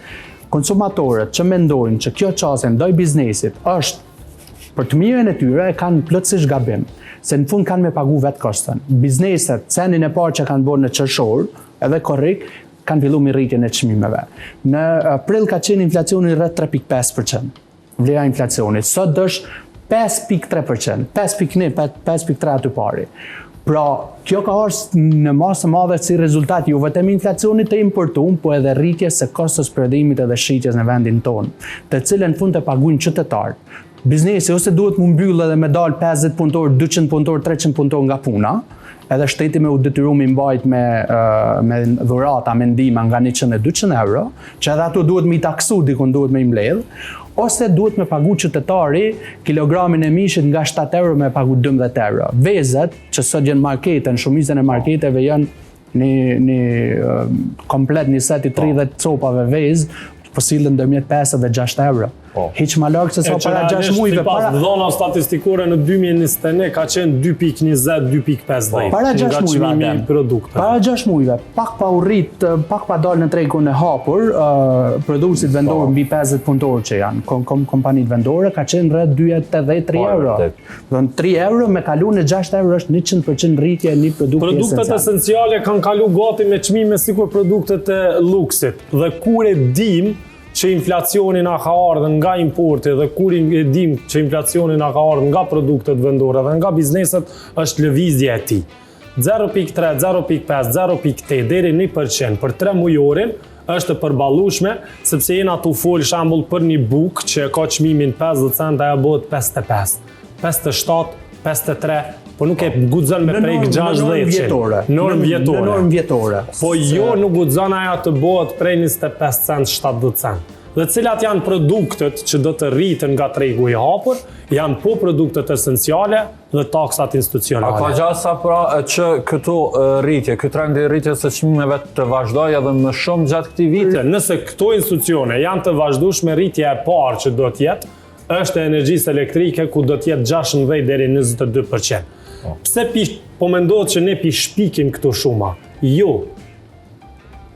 Konsumatorët që mendojnë që kjo çështje ndaj biznesit është për të mirën e tyre e kanë plotësisht gabim, se në fund kanë me pagu vetë koston. Bizneset, senin e parë që kanë bërë në qershor, edhe korrekt, kanë filluar me rritjen e çmimeve. Në prill ka qenë inflacioni rreth 3.5%. Vlera e inflacionit sot është 5.3%, 5.3 aty pari. Pra, kjo ka ardhur në masë të madhe si rezultat jo vetëm inflacionit të importuar, po edhe rritjes së kostos prodhimit edhe shitjes në vendin tonë, të cilën fund të paguajnë qytetarët. Biznesi ose duhet mu mbyllë edhe me dal 50 punëtor, 200 punëtor, 300 punëtor nga puna, edhe shteti me u detyru me mbajt me dhurata, me ndihma nga 100 e 200 euro, që edhe ato duhet me i taksu, dikun duhet me i mbledh, ose duhet me pagu qytetari kilogramin e mishit nga 7 euro me pagu 12 euro. Vezet, që sot janë markete, në shumicën e marketeve janë një komplet një set i 30 copave vezë, po sillen ndërmjet 5 dhe 6 euro. Hiq ma larg se sa para 6 muajve. Pas dhona statistikore në 2021 ka qenë 2.20, 2.50. Para 6 muajve. Para 6 muajve, pak pa u rrit, pak pa dal në tregun e hapur, produktit vendor mbi 50 punëtor që janë, kompanitë vendore ka qenë rreth 2.83 euro. Do 3 euro me kalu në 6 euro është 100% rritje një produkti esencial. Produktet esenciale kanë kalu gati me çmime sikur produktet e luksit. Dhe kur e dim që inflacioni na ka ardhur nga importi dhe kur e dim që inflacioni na ka ardhur nga produktet vendore dhe nga bizneset, është lëvizja e tij. 0.3, 0.5, 0.8 deri 1% për 3 mujorin është e përballueshme, sepse jena tu fol shembull për një bukë që ka çmimin 50 cent, ajo bëhet 55, 57, 53, po nuk e guxon me prek 60. Normë vjetore. Po jo nuk guxon ajo të bëhet prej 25 cent 70 cent. Dhe cilat janë produktet që do të rriten nga tregu i hapur, janë po produktet esenciale dhe taksat institucionale. A ka gjasa pra që këto rritje, këtë trend i rritjes së çmimeve të vazhdojë edhe më shumë gjatë këtij viti? Nëse këto institucione janë të vazhdueshme, rritja e parë që do të jetë është e energjisë elektrike, ku do të jetë 16 deri 22%. Pse po mendohet që ne shpikim këto shuma? Jo.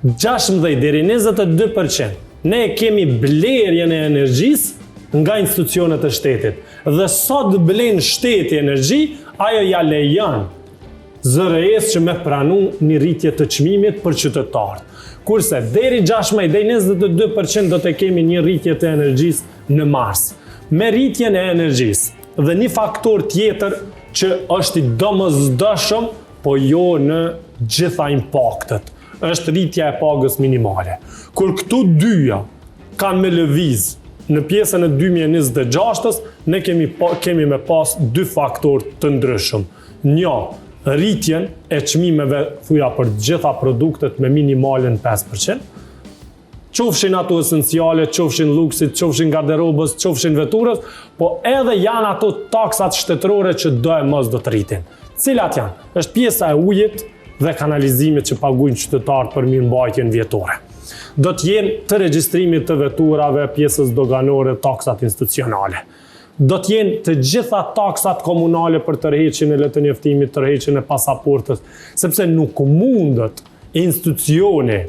16 deri 22%. Ne kemi blerjen e energjisë nga institucionet e shtetit. Dhe sot blen shteti energji, ajo ja lejon ZRS që me pranu një rritje të çmimit për qytetarët. Kurse deri 16 deri 22% do të kemi një rritje të energjisë në mars. Me rritjen e energjisë dhe një faktor tjetër që është i domosdoshëm, po jo në gjitha impaktet, është rritja e pagës minimale. Kur këto dyja kanë me lëviz në pjesën e 2026-s, ne kemi me pas dy faktor të ndryshëm. Një, rritjen e çmimeve thuja për gjitha produktet me minimalen 5%, qofshin ato esenciale, qofshin luksit, qofshin garderobës, qofshin veturës, po edhe janë ato taksat shtetërore që do e mos do të rritin. Cilat janë? Është pjesa e ujit dhe kanalizimit që paguajnë qytetarët për mirëmbajtjen vjetore. Do të jenë të regjistrimit të veturave, pjesës doganore, taksat institucionale. Do të jenë të gjitha taksat komunale për tërheqjen e letënjoftimit, tërheqjen e pasaportës, sepse nuk mundet institucioni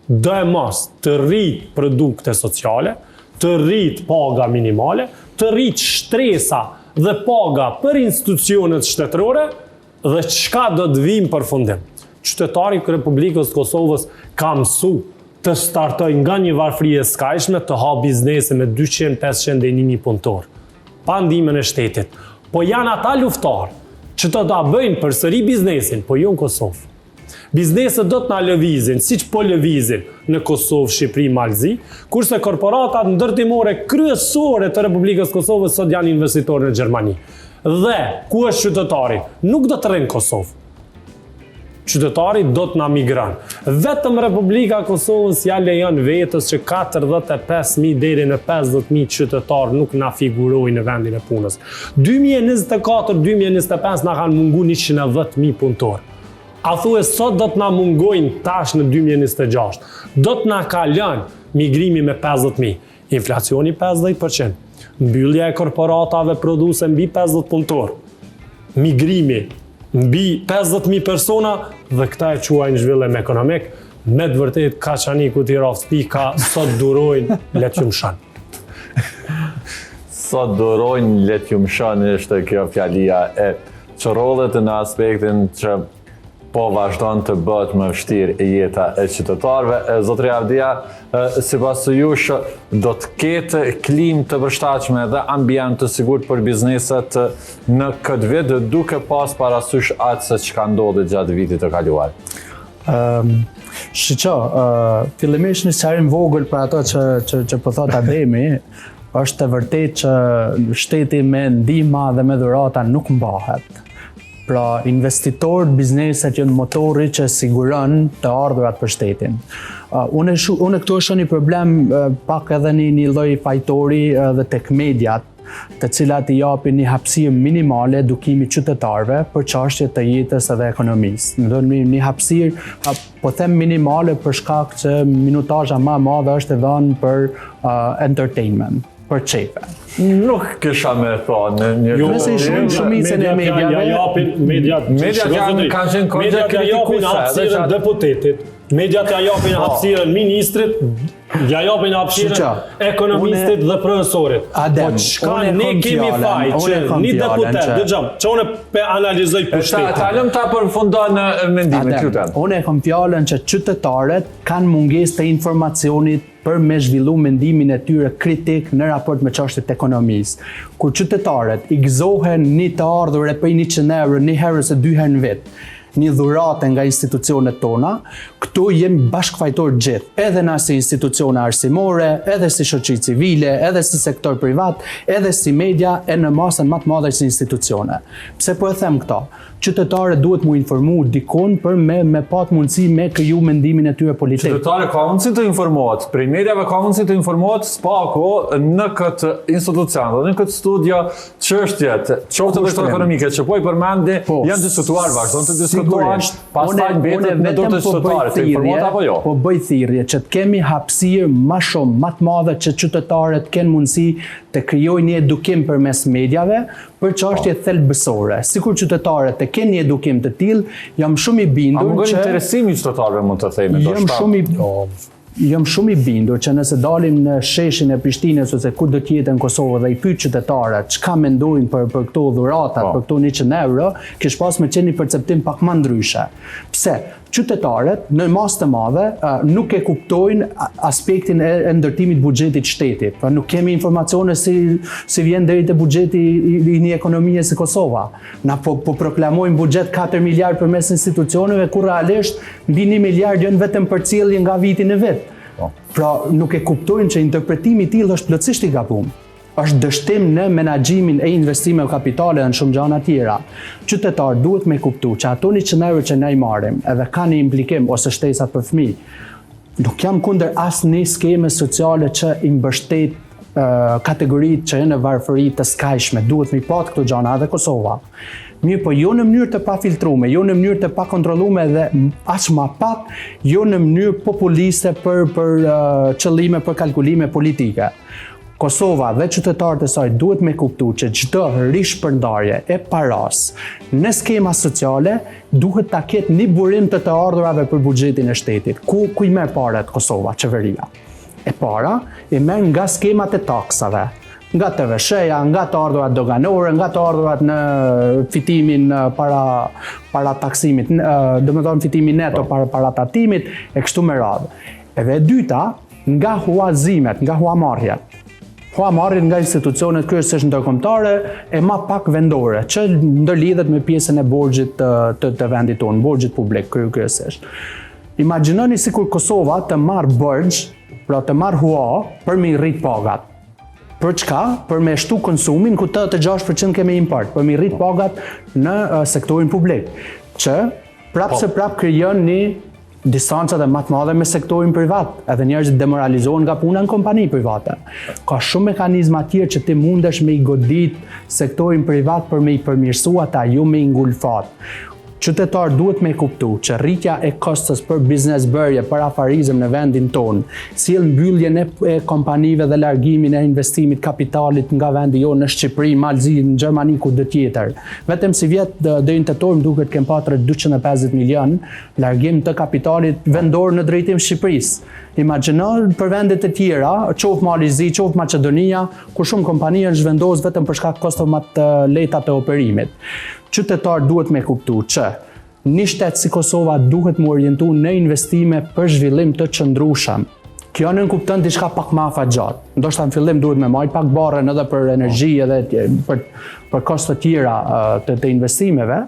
do e mos të rrit produkte sociale, të rrit paga minimale, të rrit shtresa dhe paga për institucionet shtetërore dhe çka do të vijë për fundim. Qytetari i Republikës Kosovës ka mësu të startoj nga një varfëri e skajshme të ha biznese me 200, 500 dhe 1000 punëtor, pa ndihmën e shtetit. Po janë ata luftar që do ta bëjnë përsëri biznesin, po jo në Kosovë. Bizneset do të na lëvizin, siç po lëvizin në Kosovë, Shqipëri, Malzi, kurse korporatat ndërtimore kryesore të Republikës Kosovës sot janë investitorë në Gjermani. Dhe ku është qytetari? Nuk do të rrinë Kosovë. Qytetari do të na migran. Vetëm Republika Kosovës ja lejon vetës që 45.000 deri në 50.000 qytetarë nuk na figurojnë në vendin e punës. 2024-2025 na kanë mungu 110.000 punëtorë. A thue sot do të na mungojnë tash në 2026. Do të na kalon migrimi me 50.000. Inflacioni 50%. Mbyllja e korporatave produse mbi 50 punëtor. migrimi mbi 50.000 persona dhe këta e quajnë zhvillim ekonomik. Me të vërtet Kaçaniku Tiravës pika sot durojnë let ju mshan. Sot durojnë let ju mshan është kjo fjalia e çorollet në aspektin që po vazhdon të bëhet më vështirë jeta e qytetarëve. Zotri Avdia, sipas jush do të ketë klimë të përshtatshme dhe ambient të sigurt për bizneset në këtë vit, duke pas parasysh atë se çka ndodhi gjatë vitit të kaluar. Fillimisht një sqarim vogël për ato që po thot Ademi, është e vërtet që shteti me ndihma dhe me dhurata nuk mbahet. Pra, investitorët, bizneset janë motori që siguron të ardhurat për shtetin. Unë këtu është një problem pak edhe një lloj fajtori dhe tek mediat, të cilat I japin një hapësirë minimale edukimit qytetarëve për çështjet të jetës edhe ekonomisë. Një hapësirë, po them minimale për shkak që minutazha më e madhe është e dhënë për entertainment, për çepe. Nuk kisha me thonë Nëse I shohim shumicën e mediave, mediat janë kanë qenë mediat ja japin hapësirën deputetit, mediat ja japin hapësirën ministrit, ja japin hapësirën ekonomistit dhe profesorit. Po çka ne kemi faj që një deputet, dëgjom, që unë pe analizoj pushtetin. Ta lëm ta përfundon mendimin lutem. Unë e kam fjalën që qytetarët kanë mungesë të informacionit për me zhvillu mendimin e tyre kritik në raport me çështjet e ekonomisë. Kur qytetarët I gëzohen një të ardhur e për 100 euro një herë ose 2 herë në vit, një dhurate nga institucionet tona, këtu jemi bashkëfajtor gjithë, edhe na si institucione arsimore, edhe si shoqëri civile, edhe si sektor privat, edhe si media e në masën më të madhe si institucione. Pse po e them këto? Qytetarët duhet mu informu dikon për me pat mundësi me kriju mendimin e tyre politik. Qytetarët ka mundësi të informohet, prej mediave ka mundësi të informohet spako në këtë institucion dhe në këtë studio çështjet, qoftë edhe ekonomike që po I përmendi, janë diskutuar, vazhdon të diskutohen, pastaj mbetet në dorë të qytetarëve të informohet apo jo. Po bëj thirrje që të kemi hapësirë më shumë, më të madhe që qytetarët kenë mundësi të krijojnë një edukim përmes mediave për çështje thelbësore. Sikur qytetarët të kenë një edukim të tillë, jam shumë I bindur që interesimi I qytetarëve mund të themi Jam shumë I bindur që nëse dalim në sheshin e Prishtinës ose ku do të jetë në Kosovë dhe I pyet qytetarët çka mendojnë për këto dhuratat, për këto 100 euro, kish pas me qenë një perceptim pak më ndryshe. Pse? Qytetarët në masë të madhe nuk e kuptojnë aspektin e ndërtimit buxhetit shtetit. Pra nuk kemi informacione si vjen deri te buxheti I një ekonomie si Kosova. Na po proklamojmë buxhet 4 miliard përmes institucioneve, kur realisht mbi 1 miliard janë vetëm përcjellje nga viti në vit. Pra nuk e kuptojnë që interpretimi I tillë është plotësisht I gabuar. Është dështim në menaxhimin e investimeve kapitale dhe në shumë gjëra tjera. Qytetarët duhet me kuptu që ato 100 euro që ne I marrim edhe kanë një implikim ose shtesat për fëmijë. Nuk jam kundër asnjë skeme sociale që I mbështet kategoritë që janë në varfëri të skajshme. Duhet me pat këto gjëra edhe Kosova. Mirë, po jo në mënyrë të pafiltruar, jo në mënyrë të pakontrolluar dhe aq më pak, jo në mënyrë populiste për qëllime, për kalkulime politike. Kosova dhe qytetarët e saj duhet me kuptu që çdo rishpërndarje e paras në skema sociale duhet ta ketë një burim të ardhurave për buxhetin e shtetit. Ku I merr parat Kosova, qeveria? E para I merr nga skemat e taksave, nga TVSH-ja, nga të ardhurat doganore, nga të ardhurat në fitimin para taksimit, domethënë fitimin neto para tatimit e kështu me radhë. Edhe e dyta, nga huazimet, nga huamarrjet. Huamarrjet nga institucionet kryesisht ndërkombëtare e më pak vendore, që ndërlidhet me pjesën e borxhit të vendit tonë, borxhit publik kryesisht. Imagjinoni sikur Kosova të marr borxh, pra të marr hua për me rrit pagat. Për çka? Për me shtu konsumin ku 86% kemi import, për me rrit pagat në sektorin publik, që prap krijon një distanca dhe më të madhe me sektorin privat, edhe njerëzit demoralizohen nga puna në kompani private. Ka shumë mekanizma tjerë që ti mundesh me I godit sektorin privat për me I përmirësu ata, jo me I ngulfat. qytetar duhet me kuptu që rritja e kostës për biznes bërje, për afarizëm në vendin tonë, sjell mbylljen e kompanive dhe largimin e investimit kapitalit nga vendi jonë në Shqipëri, Malzi, në Gjermani, kudo tjetër. Vetëm si vjet deri në tetor më duket kem patur 250 milion largim të kapitalit vendor në drejtim Shqipërisë. Imagjino për vendet e tjera, qoftë Malizi, qoftë Maqedonia, ku shumë kompania është vendos vetëm për shkak kostove më të lehta të operimit. Qytetar duhet me kuptu që një shtet si Kosova duhet më orientu në investime për zhvillim të qëndrueshëm. Kjo nënkupton diçka pak më afatgjatë. Ndoshta në fillim duhet me marrë pak barrën edhe për energji edhe për kosto tjera të investimeve,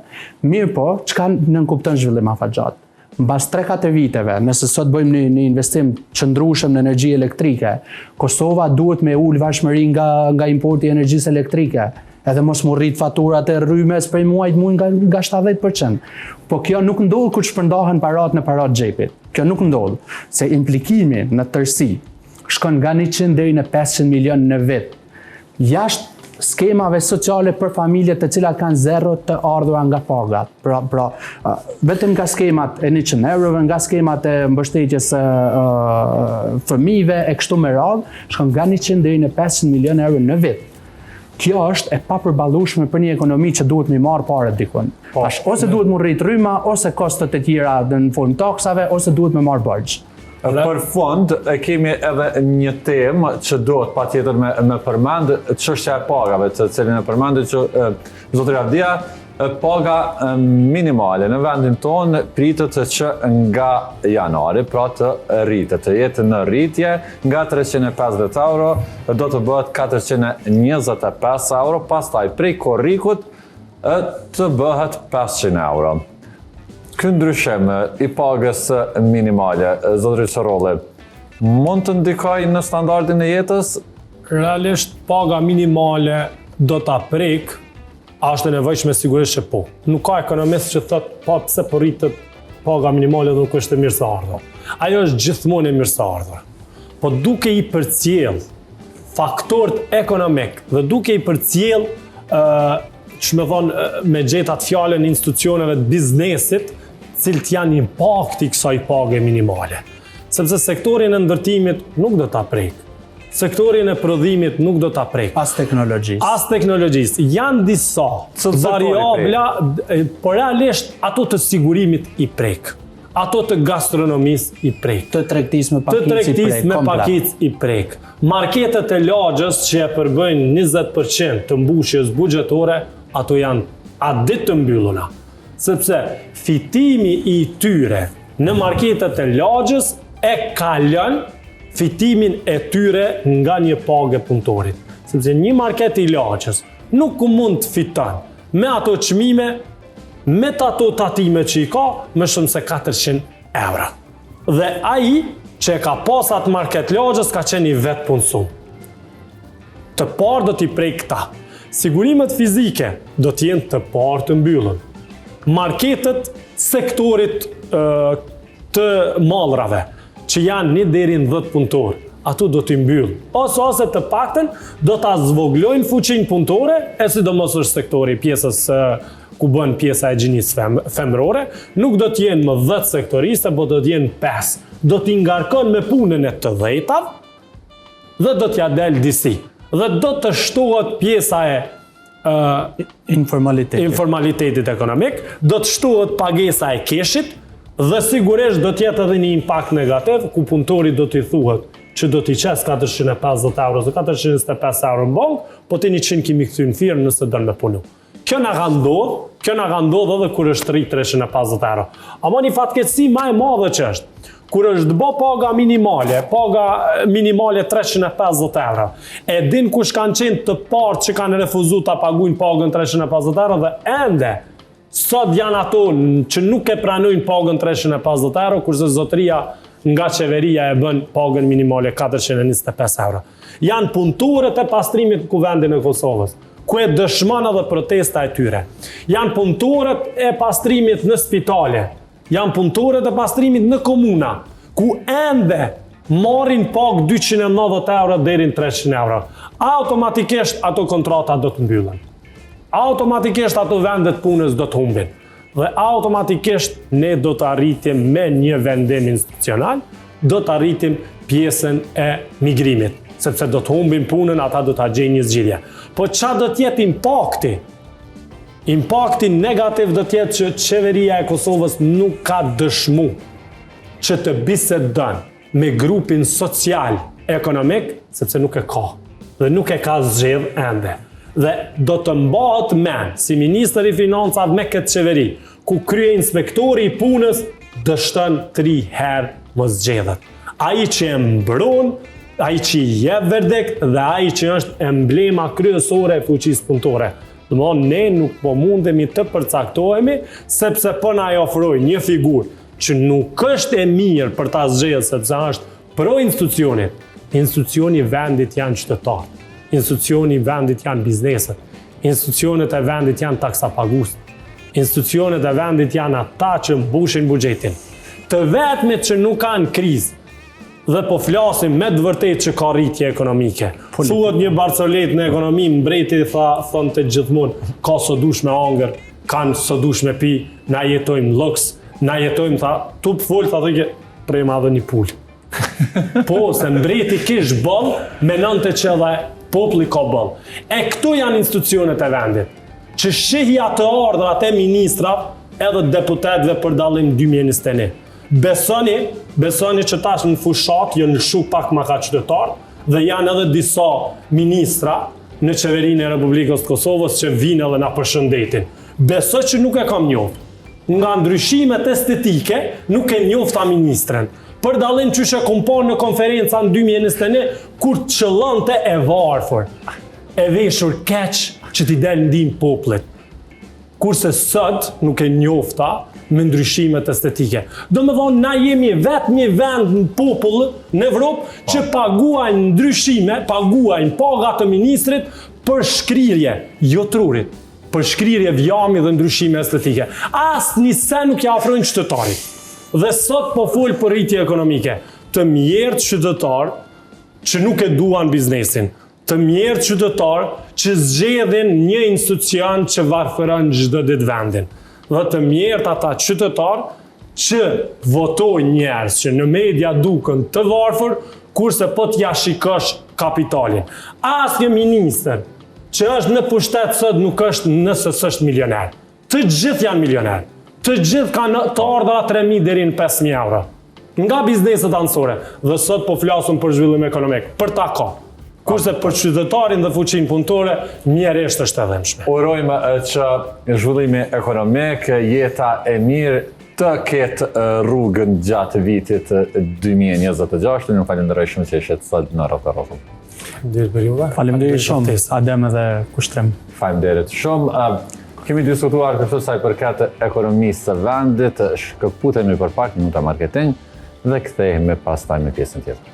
mirë po, çka nënkupton zhvillim afatgjatë. Mbas 3-4 viteve, nëse sot bëjmë një investim qëndrueshëm në energji elektrike, Kosova duhet me ul vashmëri nga importi i energjisë elektrike, edhe mos mu rrit faturat e rrymes prej muajit nga 70%. Po kjo nuk ndodh kur shpërndahen parat në parat xhepit. Kjo nuk ndodh, se implikimi në tërësi shkon nga 100 deri në 500 milion në vit. Jashtë skemave sociale për familjet të cilat kanë zero të ardhura nga pagat. Pra, vetëm nga skemat e 100 eurove, nga skemat e mbështetjes fëmijëve e kështu me radhë, shkon nga 100 deri në 500 milion euro në vit. Kjo është e papërballueshme për një ekonomi që duhet mi marrë parë dikun. Ose duhet mu rrit rryma, ose kostot e tjera në formë taksave, ose duhet me marrë borxh. Për fund, kemi edhe një temë që duhet patjetër me përmend, çështja e pagave, të cilin e përmendë që zotëria Avdia, paga minimale në vendin tonë pritet që nga janari, pra të rritet, të jetë në rritje nga 350 euro do të bëhet 425 euro, pastaj prej korrikut të bëhet 500 euro. Ky ndryshim i pagës minimale, zotëri Çorolli, mund të ndikojë në standardin e jetës? Realisht paga minimale do ta prek, a është e nevojshme sigurisht që po. Nuk ka ekonomist që thotë pa pse po rritet paga minimale nuk është e mirëseardhur. Ajo është gjithmonë e mirëseardhur. Po duke i përcjell faktorët ekonomik dhe duke i përcjell që me thonë me gjetat fjalën institucioneve të biznesit, cilët janë impakti kësaj page minimale. Sepse sektorin e ndërtimit nuk do ta prek. Sektorin e prodhimit nuk do ta prek. As teknologjisë. As teknologjisë. Janë disa variabla, por realisht ato të sigurimit i prek. Ato të gastronomisë i prek. Të tregtisë me pakicë i prek. Marketet e lagjës që e përbëjnë 20% të mbushjes buxhetore, ato janë atë ditë të mbyllura. Sepse fitimi i tyre në marketet e lagjës e kalon fitimin e tyre nga një pagë punëtorit. Sepse një market i lagjës nuk mund të fiton me ato çmime, me ato tatime që i ka, më shumë se 400 euro. Dhe ai që ka pas atë market lagjës ka qenë i vetë punësum. Të parë do t'i prej këta. Sigurimet fizike do t'jenë të parë të mbyllën. Marketet sektorit të mallrave, që janë 1 deri në 10 punëtor, ato do t'i mbyllë. Ose të paktën do t'a zvoglojnë fuqinë punëtore, e sidomos është sektori pjesës ku bën pjesa e gjinisë femërore, nuk do t'jenë më 10 sektoriste, po do t'jenë 5. Do t'i ngarkon me punën e të 10-tav dhe do t'ja del disi. Dhe do të shtohet pjesa e informalitetit ekonomik, do të shtohet pagesa e keshit dhe sigurisht do t'jetë edhe një impakt negativ ku punëtori do t'i thuhet që do t'i qes 450 euro dhe 425 euro në bank, po ti 100 kimi këthy në firmë nëse dënë me punu. Kjo na ka ndodhë edhe kur është rrit 350 euro. Ama një fatkeqësi më e madhe që është, kur është bë paga minimale 350 euro, e din kush kanë qenë të partë që kanë refuzu ta paguajnë pagën 350 euro dhe ende sot janë ato që nuk e pranojnë pagën 350 euro, kurse zotëria nga qeveria e bën pagën minimale 425 euro. Janë punëtorët e pastrimit në kuvendin e Kosovës, ku e dëshmon edhe protesta e tyre. Janë punëtorët e pastrimit në spitale, janë punëtorët e pastrimit në komuna, ku ende marrin pagë 290 euro deri në 300 euro. Automatikisht ato kontrata do të mbyllen. Automatikisht ato vendet punës do të humbin. Dhe automatikisht ne do të arritim me një vendim institucional, do të arritim pjesën e migrimit, sepse do të humbin punën, ata do të gjejnë një zgjidhje. Po qa do t'jetë impakti? Impakti negativ do t'jetë që qeveria e Kosovës nuk ka dëshmu që të bisedon me grupin social, ekonomik, sepse nuk e ka. Dhe nuk e ka zgjedh ende. Dhe do të mbahet men si ministri i financat me këtë qeveri, ku krye inspektori i punës dështon 3 herë më zgjedhet. Ai që e mbron, ai që i jep verdikt dhe ai që është emblema kryesore e fuqisë punëtore. Domthonë ne nuk po mundemi të përcaktohemi sepse po na ofroi një figurë që nuk është e mirë për ta zgjedhur sepse është pro institucionit. Institucioni i vendit janë qytetarët. Institucioni i vendit janë bizneset. Institucionet e vendit janë taksapaguesit. Institucionet e vendit janë ata që mbushin buxhetin. Të vetmet që nuk kanë krizë dhe po flasim me të vërtetë që ka rritje ekonomike. Thuhet një barcolet në ekonomi, mbreti thonë të gjithmonë, ka së dush me angër, kanë së dush me pi, na jetojmë luks, na jetojmë tu pëfull, thike, prej ma dhe një pull. Po, se mbreti kish bëll, menon të që dhe populli ka bëll. E këtu janë institucionet e vendit, që shihja të ardhrat e ministrat edhe deputetëve për dallim 2021. Besoni që tash në fushat janë shumë pak ma ka qytetar dhe janë edhe disa ministra në qeverinë e Republikës Kosovës që vinë edhe na përshëndetin. Besoj që nuk e kam njoft. Nga ndryshimet estetike nuk e njofta ministren. Për dallim qyshe kom pa në konferenca në 2021 kur qëllonte e varfër, e veshur keq që t'i del ndim popullit. Kurse sot nuk e njofta me ndryshimet estetike. Do me thonë, na jemi vetë një vend në popull në Evropë që paguajnë ndryshime, paguajnë paga të ministrit për shkrirje, jo trurit, për shkrirje vjami dhe ndryshime estetike. Asë një sen nuk ja ofrojnë qytetarit. Dhe sot po fol për rritje ekonomike. Të mjerë qytetar që nuk e duan biznesin. Të mjerë qytetar që zgjedhin një institucion që varfëron çdo ditë vendin. Dhe të mjerë ata qytetar që votojnë njerëz që në media duken të varfër, kurse po t'ja shikosh kapitalin. Asnjë ministër që është në pushtet sot nuk është nëse s'është milioner. Të gjithë janë milioner. Të gjithë kanë të ardhra 3.000 deri në 5.000 euro. Nga bizneset anësore. Dhe sot po flasëm për zhvillim ekonomik. Për ta ka. Kurse për qytetarin dhe fuqinë punëtore, mjerisht është e dhëmshme. Urojmë që zhvillimi ekonomik, jeta e mirë të ketë rrugën gjatë vitit 2026. Ju falenderoj shumë që ishit sot në Rrota Rrotull. Faleminderit shumë, Adem edhe Kushtrim. Faleminderit shumë. Kemi diskutuar kështu sa i përket ekonomisë së vendit, shkëputemi për pak minuta marketing dhe kthehemi pastaj me pjesën tjetër.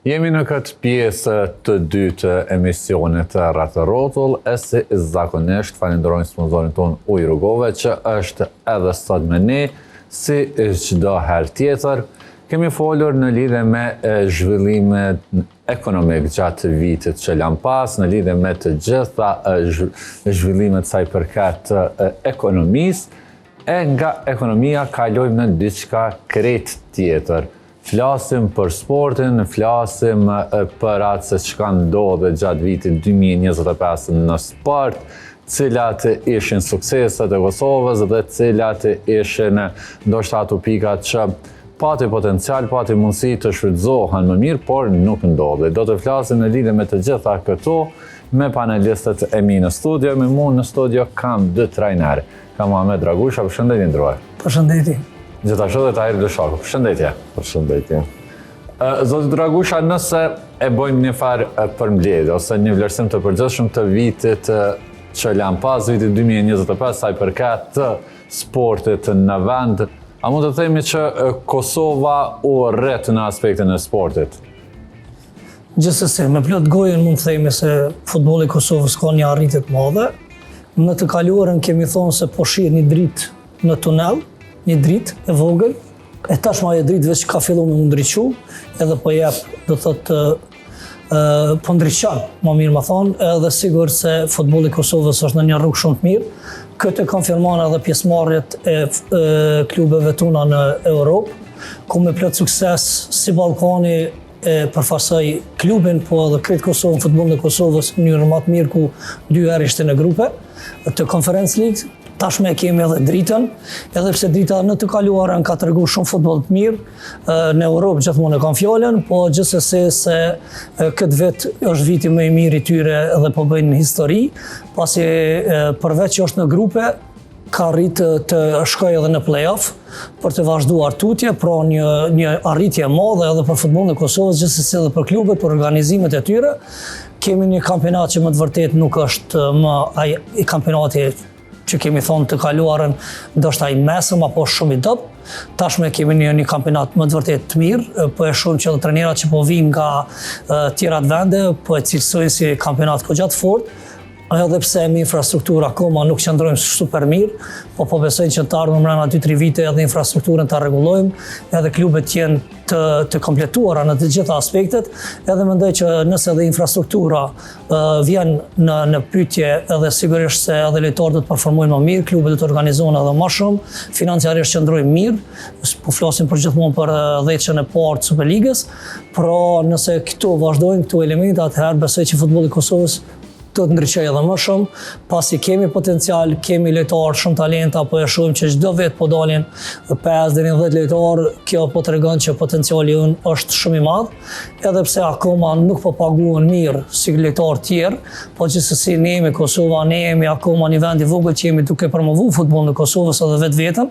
Jemi në këtë pjesë të dytë të emisionit Rrota Rrotull, e si zakonisht falenderojmë sponsorin ton Ujë Rrugove që është edhe sot me ne si çdo herë tjetër. Kemi folur në lidhje me zhvillimet ekonomik gjatë vitit që lan pas, në lidhje me të gjitha zhvillimet sa i përket ekonomisë, e nga ekonomia kalojmë në diçka krejt tjetër. Flasim për sportin, flasim për atë se çka ndodhe gjatë vitit 2025 në sport, cilat ishin sukseset e Kosovës dhe cilat ishin ndoshta ato pikat që pati potencial, pati mundësi të shfrytëzohen më mirë, por nuk ndodhi. Do të flasim në lidhje me të gjitha këto me panelistët e mi në studio. Me mu në studio kam 2 trajnerë. Kam Muhamet Dragusha, përshëndetje ndruar. Përshëndetje. Gjithashtu dhe Tahir Dëshaku, përshëndetje. Përshëndetje. Zoti Dragusha, nëse e bëjmë një farë përmbledhje ose një vlerësim të përgjithshëm të vitit që lan pas, vitit 2025, sa i përket të sportit në vend, a mund të themi që Kosova u rret në aspektin e sportit? Gjithsesi, me plot gojën mund të themi se futbolli i Kosovës ka një arritje të madhe. Në të kaluarën kemi thonë se po shihet një dritë në tunel, një dritë e vogël, e tashmë ajo dritë veç ka filluar me ndriçu, edhe po jep, do thotë, po ndryqon, më mirë më thonë, edhe sigur se futbolli Kosovës është në një rrugë shumë të mirë. Këtë konfirmon edhe pjesëmarrjet e klubeve tona në Europë, ku me plot sukses si Ballkani përfaqësoj klubin, po edhe krejt Kosovën, futbollin e Kosovës në mënyrë më të mirë, ku 2 herë ishte në grupe të Conference League. Tashme kemi edhe dritën, edhe pse drita në të kaluarën ka tregu shumë futboll të mirë, në Europë gjithmonë e kanë fjalën, po gjithsesi se këtë vit është viti më i mirë i tyre dhe po bëjnë histori, pasi përveç që është në grupe, ka arritë të shkojë edhe në play-off për të vazhduar tutje, pra një arritje e madhe edhe për futbollin e Kosovës, gjithsesi edhe për klubet, për organizimet e tyre. Kemi një kampionat që më të vërtet nuk është më ai kampionati që kemi thonë të kaluarën, ndoshta i mesëm apo shumë i dobët. Tashme kemi një kampionat më të vërtet të mirë, po e shohim që edhe trajnerat që po vinë nga tjerat vende, po e cilësojnë si kampionat goxha të fortë. Edhe pse me infrastrukturë akoma nuk qëndrojmë super mirë, po besojnë që të ardhmë mbrana 2-3 vite edhe infrastrukturën ta rregullojmë, edhe klubet jenë të kompletuara në të gjitha aspektet, edhe mendoj që nëse edhe infrastruktura vjen në pyetje, edhe sigurisht se edhe lojtarët do të performojnë më mirë, klubet do të organizohen edhe më shumë, financiarisht qëndrojmë mirë, po flasim për gjithmonë për dhjetëshën e parë të Superligës, pra nëse këto vazhdojnë këto elemente, atëherë besoj që futbolli i Kosovës do të ndryqoj edhe më shumë, pasi kemi potencial, kemi lojtarë shumë talenta, po e shohim që çdo vit po dalin 5 deri në 10 lojtarë, kjo po tregon që potenciali ynë është shumë i madh, edhe pse akoma nuk po paguhen mirë si lojtarë tjerë, po gjithsesi ne jemi Kosova, ne jemi akoma një vend i vogël që jemi duke promovuar futbollin e Kosovës edhe vetveten.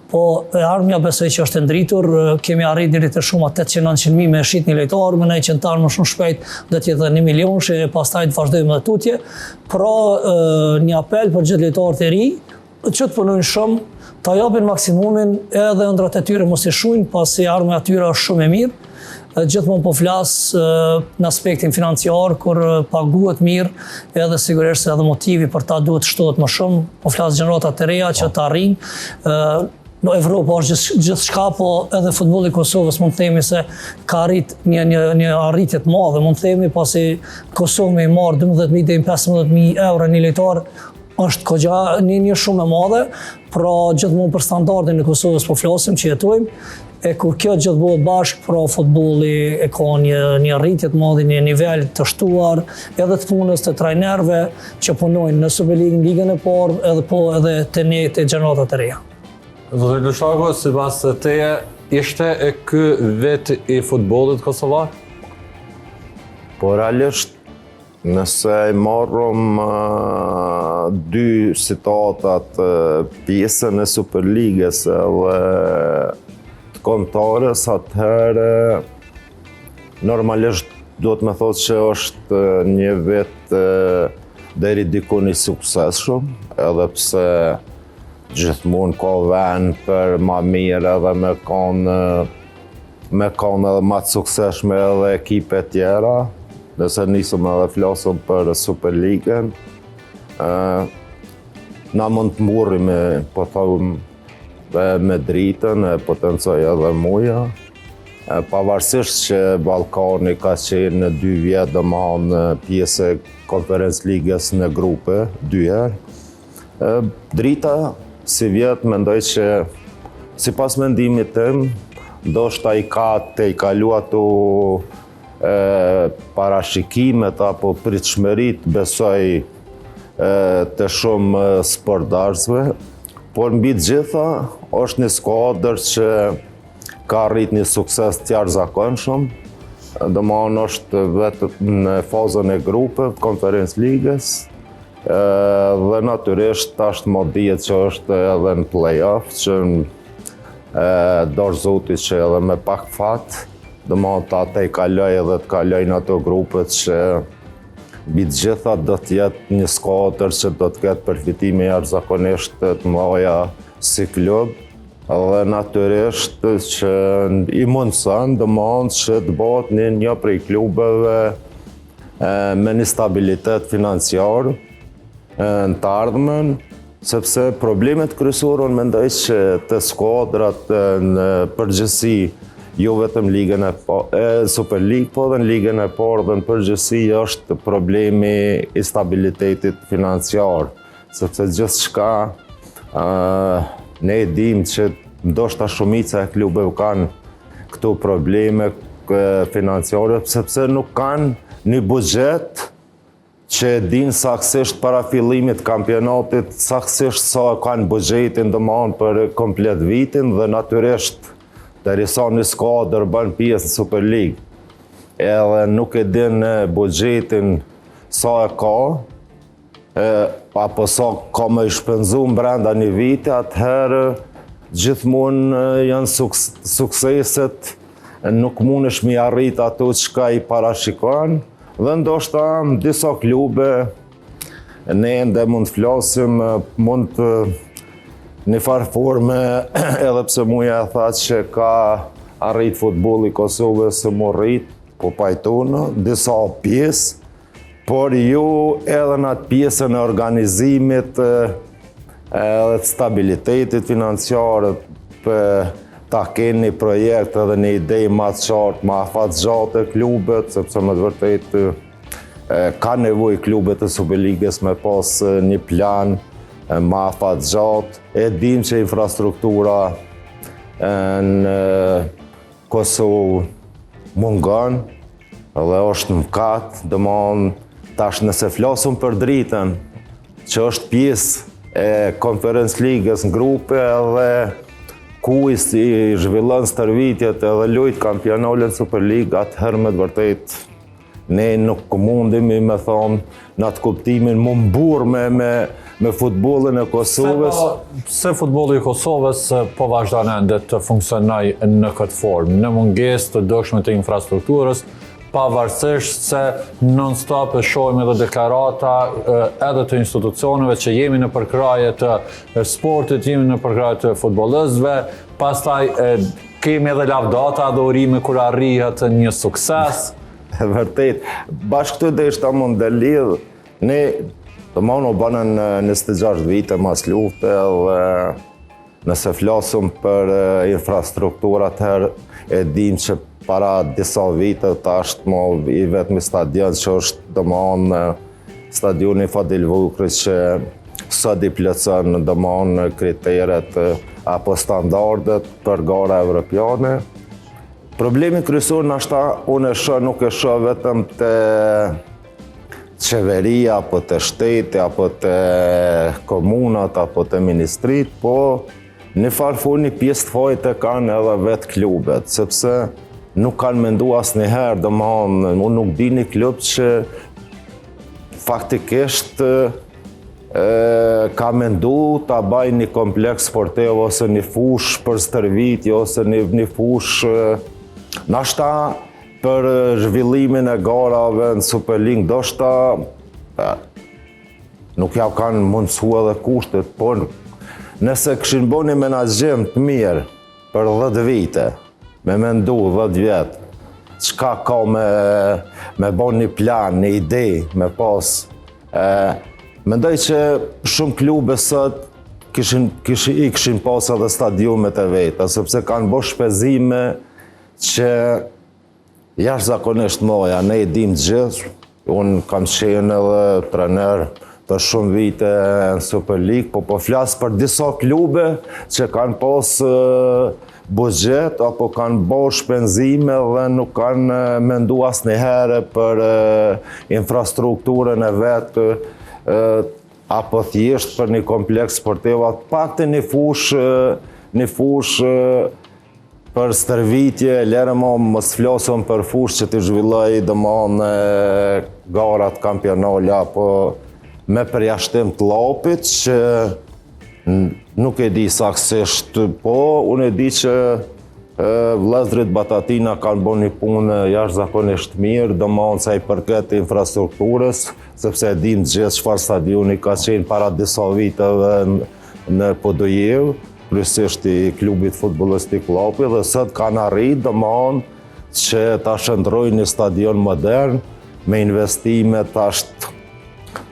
Po e ardhmja besoj që është ndritur, kemi arrit deri te shumë 800-900.000 me shit një lojtar, mendoj që në tarë më shumë shpejt do të jetë 1 milion, që pastaj të vazhdojmë me tutje. Pra një apel për gjithë lojtarët e ri, që të punojnë shumë, ta japin maksimumin, edhe ëndrat e tyre mos i shujnë, pasi ardhmja e tyre është shumë e mirë. Gjithmonë po flas në aspektin financiar, kur paguhet mirë, edhe sigurisht se edhe motivi për ta duhet shtohet më shumë, po flas gjenerata të reja që të arrijnë. Në Evropë është gjithçka, po edhe futbolli i Kosovës mund të themi se ka arrit një arritje të madhe, mund të themi, pasi Kosova me i marr 12.000 deri në 15.000 euro një lojtar është goxha një shumë e madhe, pra gjithmonë për standardin e Kosovës po flasim që jetojmë, e kur kjo gjithë bëhet bashkë, pra futbolli e ka një arritje të madhe, një nivel të shtuar, edhe të punës të trajnerëve që punojnë në Superligën, ligën e parë, edhe të ne të gjenerata të reja. Zotëri Lushaku, sipas teje, ishte e ky vit i futbollit kosovar? Po realisht, nëse i marrëm 2 situatat, pjesën e Superligës dhe të kombëtares, atëherë normalisht duhet me thotë që është një vit deri diku i suksesshëm, edhe pse gjithmonë ka vend për ma mirë edhe me kanë edhe ma të sukseshme edhe ekipe tjera, nëse nisëm edhe flasëm për Superligën. Na mund të mburrim po thëmë me dritën, potencoj edhe muja. Pavarësisht që Ballkani ka qenë në 2 vjet domethënë pjesë e Conference Ligës në grupe 2 herë. Drita si vjet mendoj që sipas mendimit tim, ndoshta i ka të i kalu ato parashikimet apo pritshmëritë besoj të shumë sportdarësve, por mbi të gjitha është një skuadër që ka arrit një sukses të jashtëzakonshëm. Domethënë është vetëm në fazën e grupeve të Conference Ligës, dhe natyrisht tash më dihet që është edhe në play-off, që dorë zotit që edhe me pak fat, domethënë ata i kaloj edhe të kalojnë ato grupet që mbi të gjitha do të jetë një skuadër që do të ketë përfitime jashtëzakonisht të mëdha si klub, dhe natyrisht që i mundson domethënë që të bëhet një prej klubeve me një stabilitet financiar në të ardhmen, sepse problemet kryesore unë mendoj që të skuadrat në përgjithësi jo vetëm ligën Super League, po dhe në ligën e parë dhe në përgjithësi është problemi i stabilitetit financiar, sepse gjithçka ne dim që ndoshta shumica e klubeve kanë këto probleme financiare, sepse nuk kanë një buxhet që din saktësisht para fillimit kampionatit, saktësisht sa kanë buxhetin domethënë për komplet vitin dhe natyrisht derisa një skuadër bën pjesë në Super League, edhe nuk e din buxhetin sa e ka, apo sa ka më shpenzuar brenda një viti, atëherë gjithmonë janë sukseset, nuk mundesh mi arrit ato çka i parashikon, dhe ndoshta disa klube ne ende mund të flasim, mund të në farë forme, edhe pse muja e tha që ka arrit futbolli i Kosovës së më rrit, po pajtonë, disa pjesë, por jo edhe në atë pjesën e organizimit, edhe të stabilitetit financiar, për ta keni projekt edhe një ide ma të qartë, ma afatgjatë e klubet, sepse me të vërtet ka nevojë klubet e Superligës me pas një plan ma afatgjatë. E dim që infrastruktura në Kosovë mungon, dhe është mëkat, domethënë tash nëse flasëm për dritën, që është pjesë e Conference Ligës në grupe edhe ku i zhvillon stërvitjet edhe lujt kampionalin Super League, atëherë me të vërtet ne nuk mundemi me thonë në atë kuptimin më mburë me futbollin e Kosovës. Se futbolli i Kosovës po vazhdon ende të funksionojë në këtë formë, në mungesë të dukshme të infrastrukturës, pavarësisht se non-stop e shohim edhe deklarata edhe të institucioneve që jemi në përkraje të sportit, jemi në përkraje të futbollistëve, pastaj kemi edhe lavdata dhe urime kur arrihet një sukses. Vërtet, bashkë këtë dhe ishta mund dhe lidhë, ne të mënë u banën 26 vite mas lufte dhe nëse flasëm për infrastrukturat herë, e dim që para disa vite tash i vetëmi stadion që është domethënë stadioni Fadil Vukri që sot i plotson domethënë kriteret apo standardet për gara evropiane. Problemi kryesor nashta unë nuk e shoh vetëm te qeveria apo te shteti apo te komunat apo te ministrit, po në farë një pjesë të fajt e kanë edhe vetë klubet, sepse nuk kanë mendu asnjëherë, domethënë unë nuk di një klub që faktikisht ka mendu ta baj një kompleks sportiv ose një fush për stërvitje ose një fush nashta për zhvillimin e garave në Super League, ndoshta nuk ja kanë mundësu edhe kushtet, por nëse këshin bo një menaxhim të mirë për 10 vite, me mendu 10 vjetë, çka ka me bo një plan, një ide, me pas. Mendoj që shumë klube sot i kishin pas edhe stadiumet e veta, sepse kanë bo shpenzime që jashtëzakonisht moja, ne i dim gjithë, unë kam qenë edhe trener për shumë vite në Super League, po flasë për disa klube që kanë pas buxhet apo kanë bërë shpenzime dhe nuk kanë mendu asnjëherë për infrastrukturën e vetë apo thjesht për një kompleks sportiv, paktën një fush për stërvitje, lere mos flasëm për fush që të zhvilloj domethënë garat kampionale apo me përjashtim të llapit që nuk e di saktësisht, po unë e di që vëllezërit Batatina kanë bërë një punë jashtëzakonisht mirë, domethënë sa i përket infrastrukturës, sepse e dim gjithë çfarë stadioni ka qenë para disa viteve në Podojev, kryesisht i klubit futbollistik Llapi, dhe sot kanë arritë domethënë që ta shndrojnë një stadion modern me investime tash.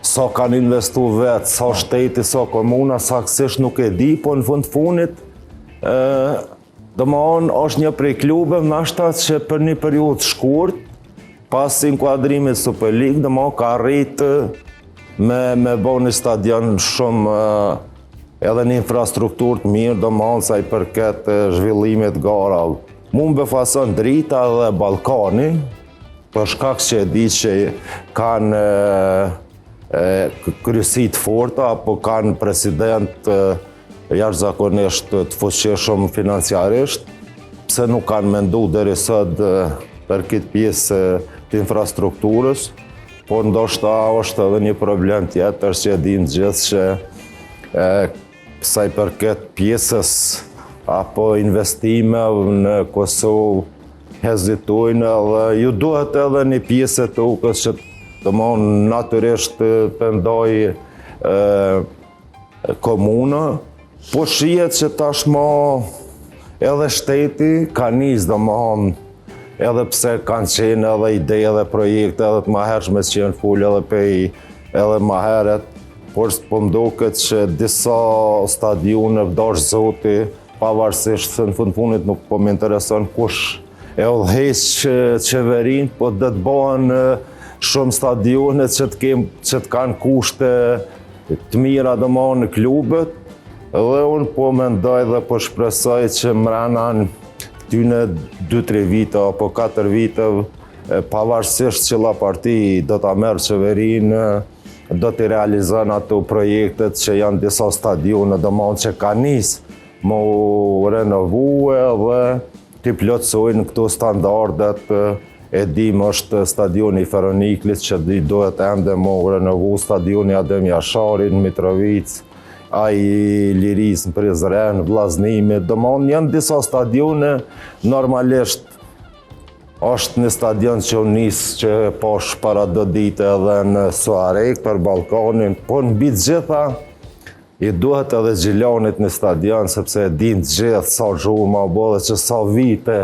Sa kanë investu vetë, sa shteti, sa komuna, saktësisht nuk e di, po në fundit Domthon është një prej klubeve ndoshta që për një periudhë shkurt, pas inkuadrimit Super League, domthon ka arritë me bënë një stadion shumë edhe një infrastrukturë të mirë, domthon sa i përket zhvillimit garave. Mu më befason drita dhe Ballkani, për shkak që e di që kanë kryesi të forta apo kanë president jashtëzakonisht të fuqishëm financiarisht, pse nuk kanë mendu deri sot për këtë pjesë të infrastrukturës, por ndoshta është edhe një problem tjetër që e dim gjithë që sa i përket pjesës apo investimeve në Kosovë hezitojnë edhe ju duhet edhe një pjesë të Ukës që domthon natyrisht të ndoj komuna, po shihet që tashmë edhe shteti ka nisë domthon edhe pse kanë qenë edhe ide edhe projekte edhe të mahershme që janë ful edhe pej edhe maherët, por po mduket që disa stadione vdosh zoti, pavarësisht se në fundit nuk po më intereson kush e udhëheq qeverinë, po do të bëhen shumë stadione që të kanë kushte të mira domthon në klubet, dhe unë po mendoj dhe po shpresoj që mrena këtyne 2-3 vite apo 4 vite, pavarësisht që la parti do ta merr qeverinë, do t'i realizon ato projektet që janë disa stadione domthon që ka nisë mu renovue dhe t'i plotësojnë këto standardet. E dim është stadioni i Feroniklit që duhet ende mu renovu, stadioni Adem Jashari në Mitrovic, ai Liris në Prizren, Vllaznimit, domthon janë disa stadione, normalisht është një stadion që u nis që posh para 2 dite edhe në Suarek për Ballkanin, po mbi të gjitha i duhet edhe Gjilanit një stadion, sepse e din të gjithë sa zhurma u bë dhe që sa vite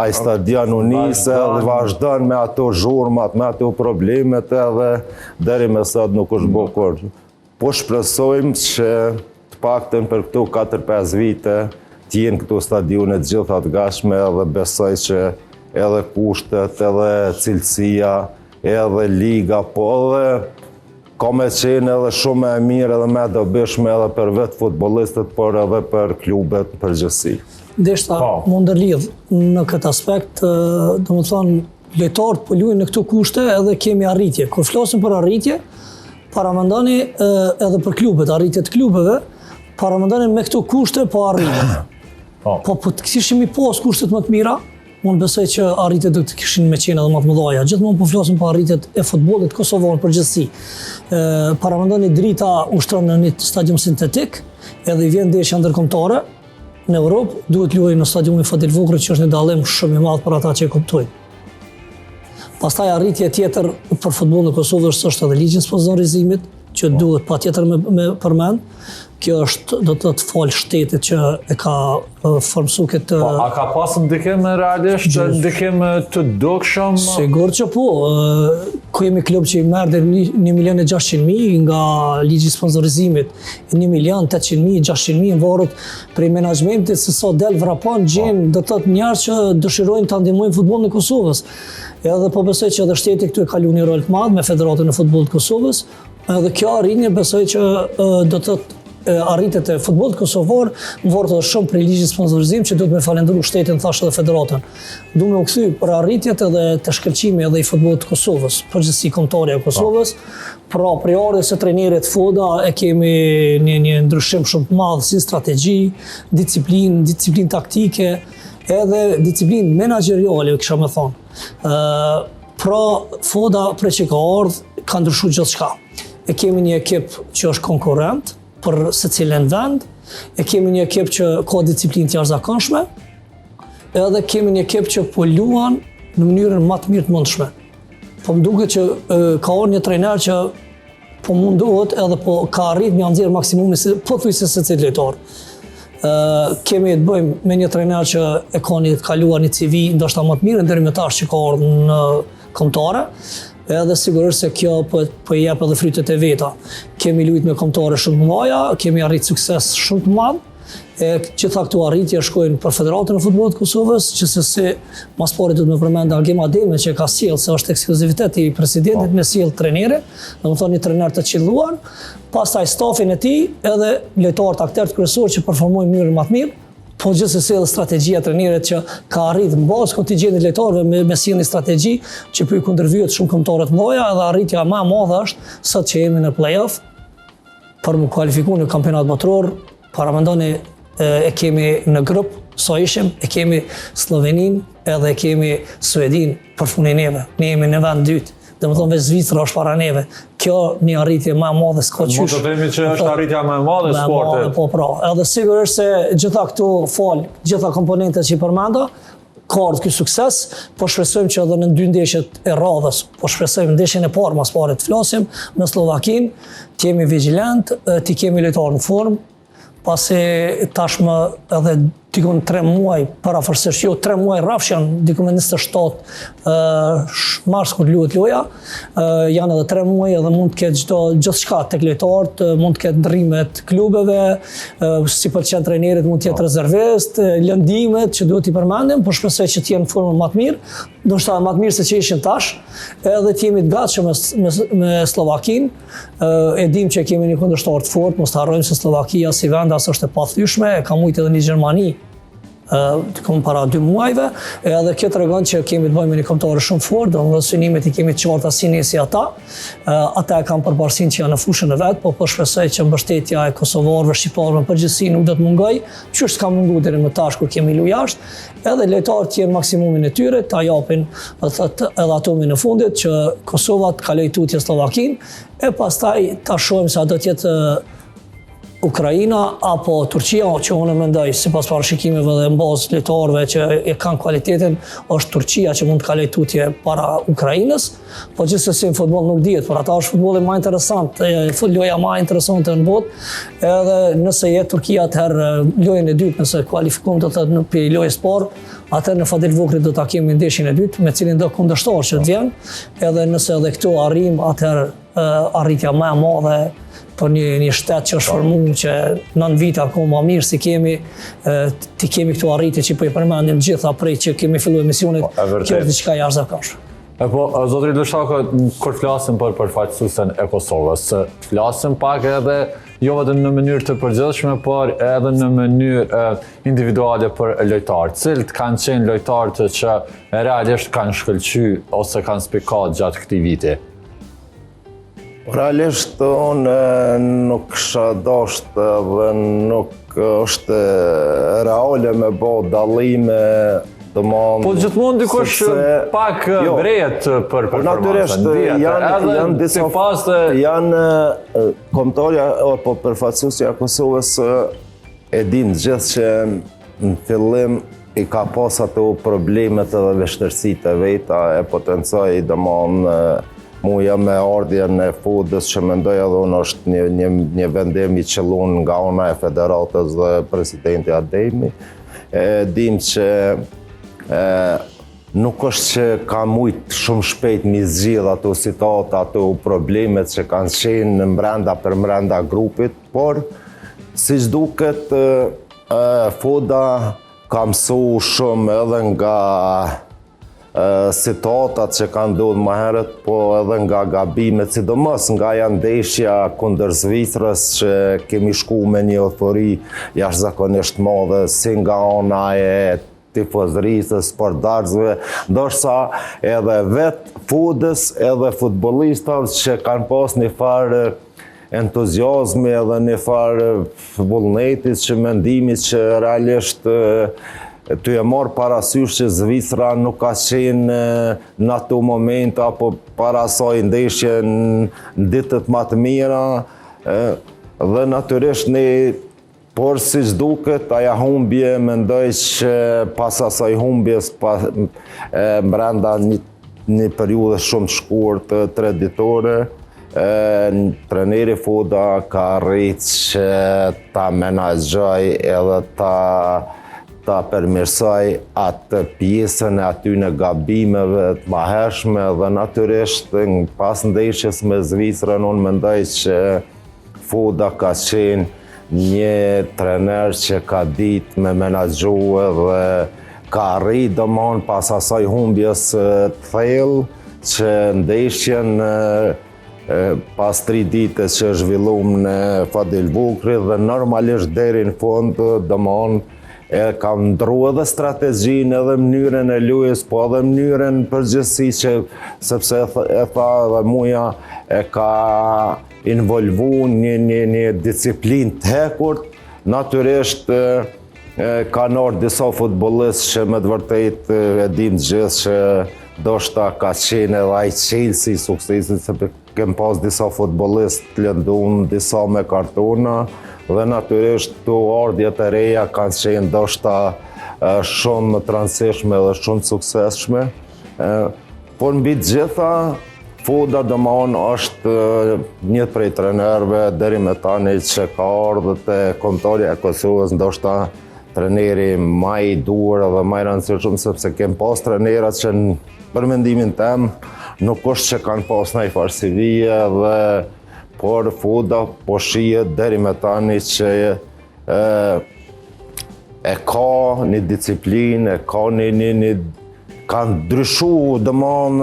ai stadion u nise dhe vazhdon me ato zhurmat, me ato problemet edhe deri me sot nuk është bërë kurrë. Po shpresojmë që të paktën për këto 4-5 vite të jenë këto stadione të gjitha të gatshme edhe besoj që edhe kushtet, edhe cilësia, edhe liga, po edhe ka me qenë edhe shumë e mirë edhe me dobishme edhe për vetë futbollistët, por edhe për klubet në përgjithësi. Ndeshta më ndërlidh në këtë aspekt, domethënë lojtarët po luajnë në këto kushte edhe kemi arritje. Kur flasim për arritje, paramendoni edhe për klubet, arritjet të klubeve, paramendoni me këto kushte po arritjet. Po të kishim i pas kushtet më të mira, unë besoj që arritjet do të kishin me qenë edhe më të mëdha. Gjithmonë po flasim për arritjet e futbollit kosovar përgjithësi. Paramendoni drita ushtron në një stadium sintetik, edhe i vjen ndeshja ndërkombëtare në Europë, duhet luajë në stadiumin Fadil Vukri, që është një dallim shumë i madh për ata që e kuptojnë. Pastaj arritje tjetër për futbollin e Kosovës është edhe ligji i sponsorizimit, që duhet patjetër me përmend. Kjo është do të falë shtetit që e ka formsu këtë... A ka pasë ndikim realisht, ndikim të dukshëm? Sigur që po. Kemi klub që i merr deri 1.600.000 nga ligji i sponsorizimit, 1.800.000, 600.000 varet prej menaxhmentit se sa del vrapon gjen do të thotë njerëz që dëshirojnë ta ndihmojnë futbollin e Kosovës. Edhe po besoj që edhe shteti këtu e ka luajtur një rol të madh me Federatën e Futbollit të Kosovës. Edhe kjo arritje besoj që do të thotë arritjet e futbollit kosovar varet edhe shumë prej ligjit sponsorizim që duhet me falendëru shtetin, thashë edhe federatën. Du me u kthy për arritjet edhe të shkëlqimi edhe i futbollit të Kosovës, përgjithësi kombëtarja e Kosovës. Pra prej ardhes së trajnerit Foda e kemi një ndryshim shumë të madh si strategji, disiplinë taktike, edhe disiplinë menaxheriale, kisha më thonë. Pra Foda prej që ka ardhur ka ndryshuar gjithçka. E kemi një ekip që është konkurrent për secilin vend, e kemi një ekip që ka disiplinë të jashtëzakonshme, edhe kemi një ekip që po luan në mënyrën më të mirë të mundshme. Po më duket që ka ardhur një trajner që po mundohet edhe po ka arrit me nxjerr maksimumin pothuajse secili lojtar. Kemi të bëjmë me një trajner që e ka një të kaluar një CV ndoshta më të mirë deri më tash që ka ardhur në kombëtare. Edhe sigurisht se kjo po i jep edhe frytet e veta. Kemi luajtur me kombëtare shumë të mëdha, kemi arrit sukses shumë të madh, Gjitha këtu arritje shkojnë për Federatën e Futbollit të Kosovës, që se mas pari do të më përmend Argim Ademe që ka sjell, se është ekskluzivitet i presidentit me sjell trenere, domethënë një trener të qelluar, pastaj stafin e tij edhe lojtarët aktorët kryesorë që performojnë në mënyrë më të mirë, po gjithsesi edhe strategjia e trenerit që ka arritur në bazë kontingjentit lojtarëve me sjellje strategji që po i kundërvyhet shumë kombëtarë të mëdha, edhe arritja më e madhe është sot që jemi në play-off për më kualifikuar në kampionat botror. Paramendoni e kemi në grup, sa ishim, e kemi Slovenin edhe e kemi Suedin për fundin neve. Ne jemi në vend dytë. Domethënë veç Zvicra është para neve. Kjo një arritje më e madhe s'ka qysh. Mund të themi që është arritja më e madhe e sportit. Po pra, edhe sigurisht se gjitha këtu gjitha komponentet që i përmenda, ka ardhur ky sukses, po shpresojmë që edhe në 2 ndeshjet e radhës, po shpresojmë ndeshjen e parë mas pare të flasim me Slovakin, të jemi vigjilant, të kemi lojtarë në formë, pasi tashmë edhe dikon 3 muaj parafërsisht, jo 3 muaj rrafsh janë, dikon me 27 mars kur luhet loja, janë edhe 3 muaj edhe mund të ketë gjithçka tek lojtarët, mund të ketë ndrrimet klubeve, si pëlqen trajnerit mund të jetë rezervist, lëndimet që duhet i përmendim, por shpresoj që të jenë në formën më të mirë, ndoshta më të mirë se që ishin tash, edhe të jemi të gatshëm me Slovakin. E dim që kemi një kundërshtar të fortë, mos të harrojmë se Slovakia si vend as është e pathyeshme, ka mujt edhe një Gjermani kom para 2 muajve, edhe kjo tregon që kemi të bëjmë një kombëtar shumë fort, do synimet i kemi të qarta si ne si ata. Ata e kanë përparësinë që janë në fushën e vet, po shpresoj që mbështetja e kosovarëve, shqiptarëve në përgjithësi nuk do të mungoj, që s'ka munguar deri më tash kur kemi luajtur jashtë, edhe lojtarët të jenë maksimumin e tyre, ta japin edhe atomin e fundit që Kosova të kalojë tutje Slovakin, e pastaj ta shohim se a do të jetë Ukraina apo Turqia, që unë mendoj sipas parashikimeve dhe mbazë lojtarëve që e kanë cilëtetin, është Turqia që mund të kalojë tutje para Ukrainës, po gjithsesi në futboll nuk dihet, por ata është futbolli më interesant, loja më interesante në botë, edhe nëse jetë Turqia atëherë lojën e dytë, nëse kualifikohem do të thotë në lojës parë, atëherë në Fadil Vokrit do ta kemi ndeshjen e dytë me cilin do kundërshtar që të vjen, edhe nëse edhe këtu arrim, atëherë arritja më e madhe për një shtet që është formuar që 9 vite akoma mirë si kemi, ti kemi këtu arritje që po i përmendim gjitha prej që kemi filluar emisionin, kjo është diçka jashtëzakonshme. Po, zotri Lëshako, kur flasim për përfaqësuesen e Kosovës, flasim pak edhe jo vetëm në mënyrë të përgjithshme, por edhe në mënyrë individuale për lojtarët. Cilët kanë qenë lojtarët që realisht kanë shkëlqyer ose kanë spikat gjatë këtij viti? Realisht unë nuk kisha dashur dhe nuk është reale me bë dallime. Po gjithmonë dikush pak vret për performancën. Janë disa janë kombëtarja apo përfaqësuesja e Kosovës e din gjithë që në fillim i ka pas ato problemet edhe vështirësitë e veta, e potencoj domthonë muja me ardhjen e FUD-s që mendoj edhe unë është një vendim i qelluar nga ana e Federatës dhe presidenti Ademi. Dim që nuk është që ka mujt shumë shpejt mi zgjidh ato situata, ato problemet që kanë qenë brenda grupit, por siç duket FUD-a ka mësuar shumë edhe nga situatat që kanë ndodhur më herët, po edhe nga gabimet, sidomos nga ndeshja kundër Zvicrës që kemi shkuar me një eufori jashtëzakonisht madhe, si nga ana e tifozërisë, sportdarësve, ndoshta edhe vetë FUD-s edhe futbollistët që kanë pas një farë entuziazmi edhe një farë vullnetit që mendimit që realisht ty e marë parasysh që Zvicra nuk ka qenë në ato moment apo para asaj ndeshje në ditët më të mira, dhe natyrisht por si duket aja humbje mendoj që pas asaj humbjes brenda një periudhe shumë të shkurtë, 3 ditore, treneri FUD-a ka arritë që ta menaxhoj edhe ta përmirësoj atë pjesën e atyne gabimeve të mëhershme dhe natyrisht pas ndeshjes me Zvicrën unë mendoj që FUD-a ka qenë një trener që ka ditë me menaxhu dhe ka arrit domon pas asaj humbjes të thellë që ndeshjen pas 3 ditës që zhvillum në Fadil Vukri dhe normalisht deri në fund domon e ka ndrua edhe strategjinë edhe mënyrën e lojës, po edhe mënyrën përgjithësi që sepse e tha edhe muja e ka involvu një disciplinë të hekurt, natyrisht ka nërë disa futbollistë që me të vërtet e dim të gjithë që ndoshta ka qenë edhe ai Chelsea suksesit, se kem pas disa futbollistë të lëndum, disa me kartona, dhe natyrisht të ardhjet e reja kanë qenë ndoshta shumë të rëndësishme dhe shumë suksesshme. Por mbi të gjitha, Fuda domon është një prej trenerëve deri me tani që ka ardhur te kombëtarja e Kosovës, ndoshta treneri më i duhur dhe më i rëndësishëm, sepse kem pas trenera që për mendimin tem nuk është që kanë pas ndonjë farsivije por Fuda po shihet deri me tani që e ka një disiplinë, ka ndryshuar domon.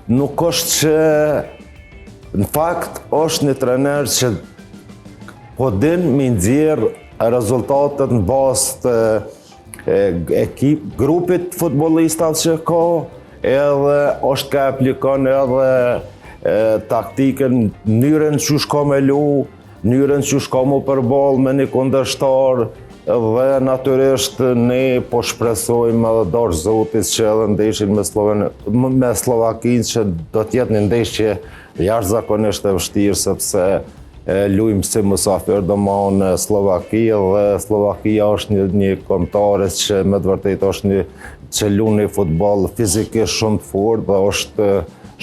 Nuk është që, në fakt, është një trener që po din me nxjerr rezultatet në bazë të grupit futbollistave që ka, edhe është ka aplikon edhe taktikën, mënyrën që shko me lu, mënyrën që shko mu përball me një kundërshtar, dhe natyrisht ne po shpresojmë edhe dorë Zotit që edhe ndeshjen me Slovakinë që do të jetë një ndeshje jashtëzakonisht e vështirë, sepse luajmë si mysafir domon në Slovaki dhe Slovakia është një kombëtare që me të vërtetë është një që luan një futboll fizikisht shumë të fortë dhe është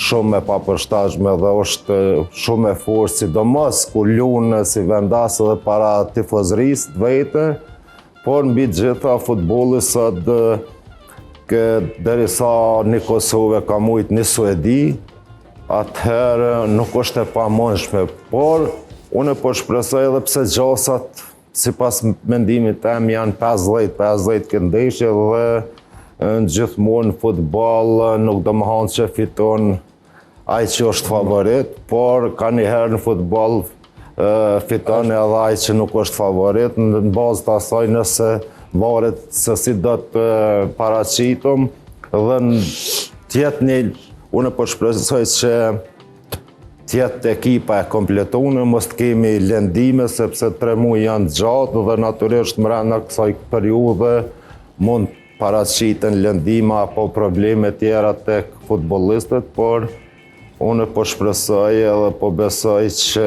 shumë e papërshtatshme dhe është shumë e fortë, sidomos kur luan si vendas edhe para tifozërisë të vetë. Por mbi të gjitha futbolli sot derisa në Kosovë ka mujt në Suedi, atëherë nuk është e pamundshme, por unë po shpresoj edhe pse gjasat sipas mendimit tim janë 50-50 këtë ndeshje dhe gjithmonë futboll nuk do të thonë që fiton ai që është favorit, por ka një herë në futboll fiton edhe ai që nuk është favorit, në bazë të asaj nëse varet se si do të paraqitem dhe tjetë një, unë po shpresoj që tjetë ekipa e kompletuar, mos të kemi lëndime sepse 3 muaj janë gjatë dhe natyrisht brenda kësaj periudhe mund paraqiten lëndima apo probleme tjera tek futbollistët, por unë po shpresoj edhe po besoj që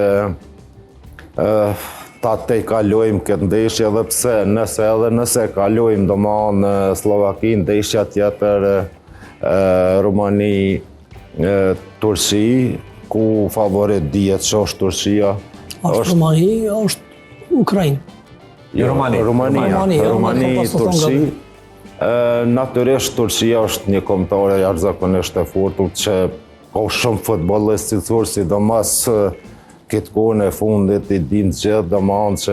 ta te kalojmë këtë ndeshje edhe pse nëse kalojmë domon në Slovaki, ndeshja tjetër Rumani Turqi, ku favorit dihet që është Turqia. Është Rumani, është Ukrainë. Rumani Turqi. Natyrisht Turqia është një kombëtare jashtëzakonisht e fortë që ka shumë futbollistë cilësor, sidomos këtë kohën e fundit i dim të gjithë domon që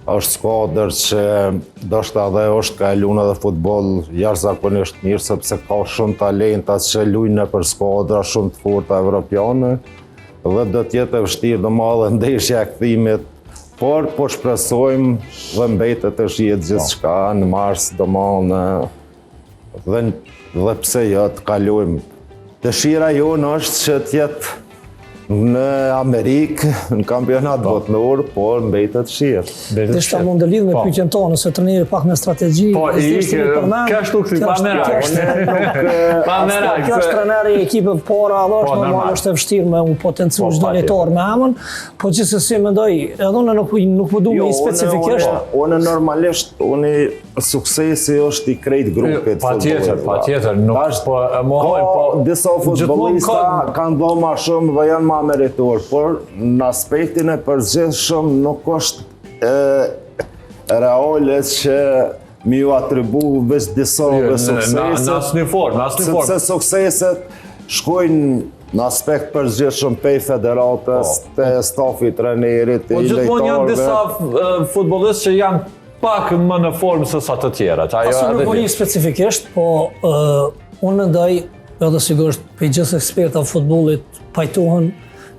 është skuadër që ndoshta edhe është ka luajtur edhe futboll jashtëzakonisht mirë, sepse ka shumë talenta që luajnë nëpër skuadra shumë të forta evropiane dhe do të jetë e vështirë domosdoshmë edhe ndeshja e kthimit, por po shpresojmë dhe mbetet të shihet gjithçka në mars domon dhe pse jo të kalojmë. Dëshira jonë është që të jetë në Amerikë, në kampionat botëror, por mbetet shihet. Deshta mund të lidh me pyetjen tonë, se trajneri pak me strategji. Po, kështu kësi, pa merak. Kjo është trajneri i ekipeve para, edhe është normal është e vështirë me u potencu çdo lojtar me emën, po gjithsesi mendoj, edhe unë nuk më duam i specifikisht. Unë normalisht, suksesi është i krejt grupit. Patjetër, nuk po mohojmë, po disa futbollista kanë dhënë më shumë dhe janë më meritor, por në aspektin e përgjithshëm nuk është reale që mi ju atribu veç disa sukseset. Në asnjë formë. Sepse sukseset shkojnë në aspekt përgjithshëm pej federatës, të stafi trajnerit, Po gjithmonë janë disa futbollistë që janë pak më në formë se sa të tjerat. Asu nuk po një specifikisht, po unë mendoj, edhe sigurisht për gjithë eksperta futbollit pajtohen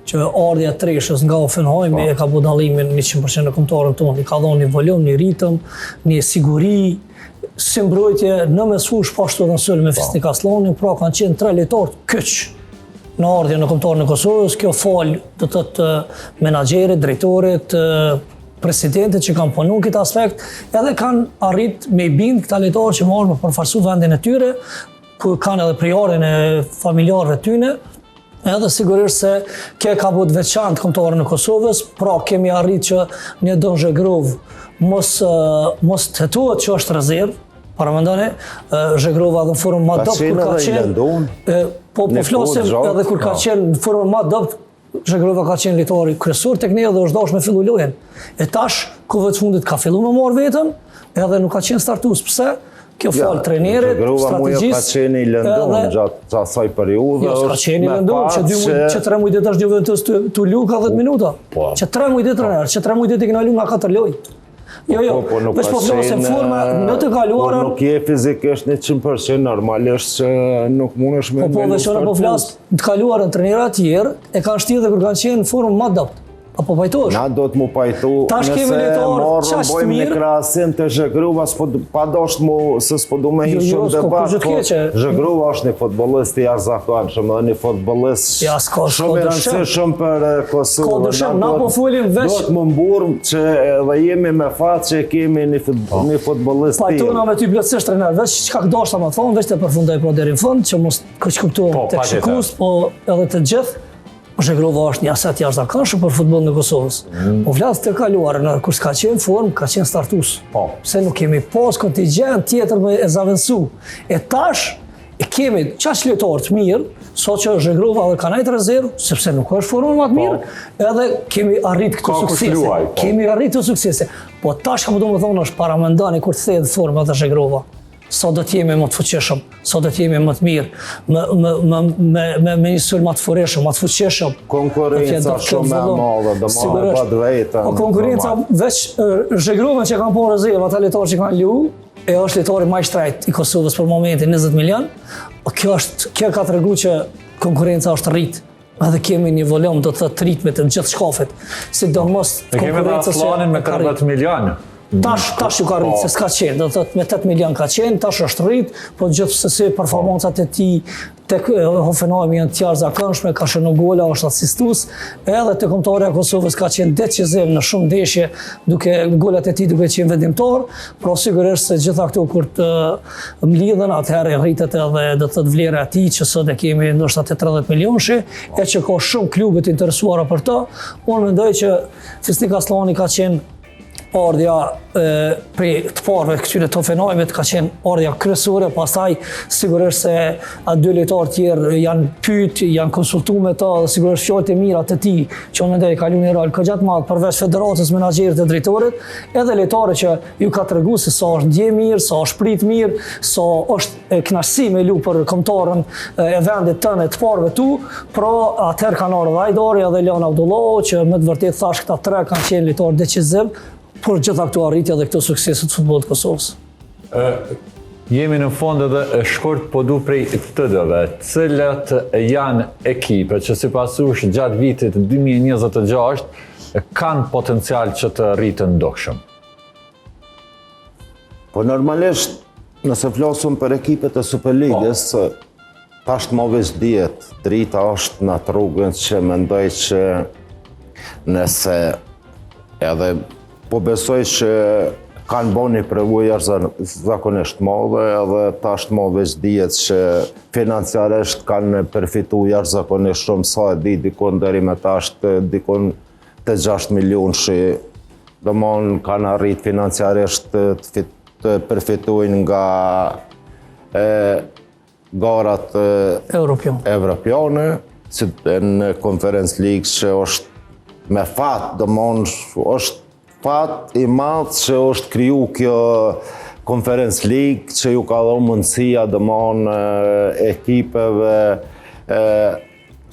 që ardhja treshës nga Hoffenheim e ka bu dallimin 100% në kombëtarën tonë, i ka dhënë një volum, një ritëm, një siguri, si mbrojtje në mesfush po ashtu edhe në sulm me Fisnik Aslanin, pra kanë qenë 3 lojtarë kyç në ardhje në kombëtarën e Kosovës. Kjo fal do të thotë menaxherit, drejtorit, presidentit që kanë punu në këtë aspekt, edhe kanë arrit me i bind këta lojtarë që marrën me përfaqësu vendin e tyre, ku kanë edhe prijarin e familjarëve tyne, edhe sigurisht se kjo ka bët veçantë kombëtarën e Kosovës, pra kemi arrit që një Don Zhegrov mos të hetuat që është rezervë, para mendoni, Zhegrova edhe në formë ma dopt kur ka qenë, po flasim edhe kur ka qenë në formë ma dopt, Zhegrova ka qenë lojtari kryesor tek ne dhe është dashur me fillu lojën. E tash, kohëve të fundit ka fillu me marrë vetën, edhe nuk ka qenë startues. Pse? Kjo falë trenerit, strategjisë. Ka qenë i lëndon gjatë asaj periudhe. Jo, s'ka qenë i lëndon, që 3 muaj ditë është Juventus të lu ka 10 minuta. Që 3 muaj ditë trener, që 3 muaj ditë i kena lu nga 4 lojë. Jo, veç po flasim forma në të kaluarën. Po nuk je fizikisht 100%, normalisht që nuk mundesh me Po veçona po flas të kaluarën trenerat tjerë e kanë shtirë dhe kur kanë qenë në formë më adopt. Apo pajtohesh? Na do të mu pajtu, Tash kemi lojtarë qaq të bojmë një mirë. krahasim të Zhegrova, pa dosht mu, se s'po du me hi shumë debat, po Zhegrova është një futbollist i jashtëzakonshëm dhe një futbollist shumë i rëndësishëm për Kosovën. Na po folim veç. Do të më mburëm që edhe jemi me fat që kemi një futbollist tillë. Pajtona me ty plotësisht trener, veç çka dashta më thonë, veç të përfundoj pro deri në fund, që mos kuptohet tek shikues, po edhe të gjithë. Zhegrova është një aset jashtëzakonshëm për futbollin e Kosovës. Po flas të kaluarën, kur s'ka qenë formë, ka qenë startues. Se nuk kemi pas kontingjent tjetër me e zaventu. E tash e kemi qaq lojtarë të mirë, sot që Zhegrova dhe ka nejt rezervë, sepse nuk është formë më të mirë, edhe kemi arrit këto suksese. Kemi arrit këto suksese. Po tash ka më do më thonë është paramendani kur të thejë forma dhe Zhegrova. Sa do t'jemi më të fuqishëm, sa do t'jemi më të mirë, me një sul më të fureshëm, më të fuqishëm. Konkurenca shumë e madhe, do më e pat vetën. Po konkurenca, veç Zhegrovën që kanë po rezervë, ata lojtarë që kanë lu, e është lojtari më i shtrejt i Kosovës për momentin 20 milion, kjo ka tregu që konkurenca është rritë. Edhe kemi një volum, do të thotë ritmet të gjithë shkafet, sidomos konkurencës që Aslanin me 14 milion. Tash ju ka rritë, se s'ka qenë, do të thotë me 8 milion ka qenë, tash është rritë, po gjithsesi performancat e tij tek Hoffenheim janë të jashtëzakonshme, ka shënuar gola, është asistues, edhe te kombëtarja e Kosovës ka qenë decisiv në shumë ndeshje, duke golat e tij duke qenë vendimtar, por sigurisht se gjitha këto kur të mlidhen, atëherë rritet edhe do të thotë vlera e tij që sot e kemi ndoshta te 30 milionësh, e që ka shumë klube të interesuara për to. Unë mendoj që Fisnik Aslani ka qenë ardhja prej të parëve këtyre të Hoffenheimit ka qenë ardhja kryesore, pastaj sigurisht se atë 2 lojtarë tjerë janë pyet, janë konsultuar me ta, dhe sigurisht fjalët e mira të tij që unë mendoj ka luajtur një rol kogja të madh përveç federatës, menaxherit dhe drejtorit, edhe lojtarët që ju ka treguar se sa është ndje mirë, sa është prit mirë, sa është kënaqësi me lu për kombëtarën e vendit tënd të parëve tu, pra atëherë kanë ardhur Hajdari edhe Leon Abdullahu që me të vërtetë thash këta 3 kanë qenë lojtarë decisiv por gjitha këto arritja dhe këto sukseset të futbollit të Kosovës. Jemi në fond edhe shkurt po du prej të dëve, cilat janë ekipe që si pasush gjatë vitit 2026 kanë potencial që të rritën ndokshëm? Po normalisht, nëse flasëm për ekipet e Superligës, tash më veç dihet, drita është në rrugën që mendoj që nëse edhe po besoj që kanë bo një përvojë zakonisht madhe edhe tash më veç dihet që financiarisht kanë përfitu jashtëzakonisht shumë, sa e di dikon deri me tash dikon të 6 milion që domthon kanë arrit financiarisht të përfitojnë nga garat evropiane, si në Conference League që është me fat, domthon është fat i madh që është kriju kjo Conference League që ju ka dhënë mundësia domthon ekipeve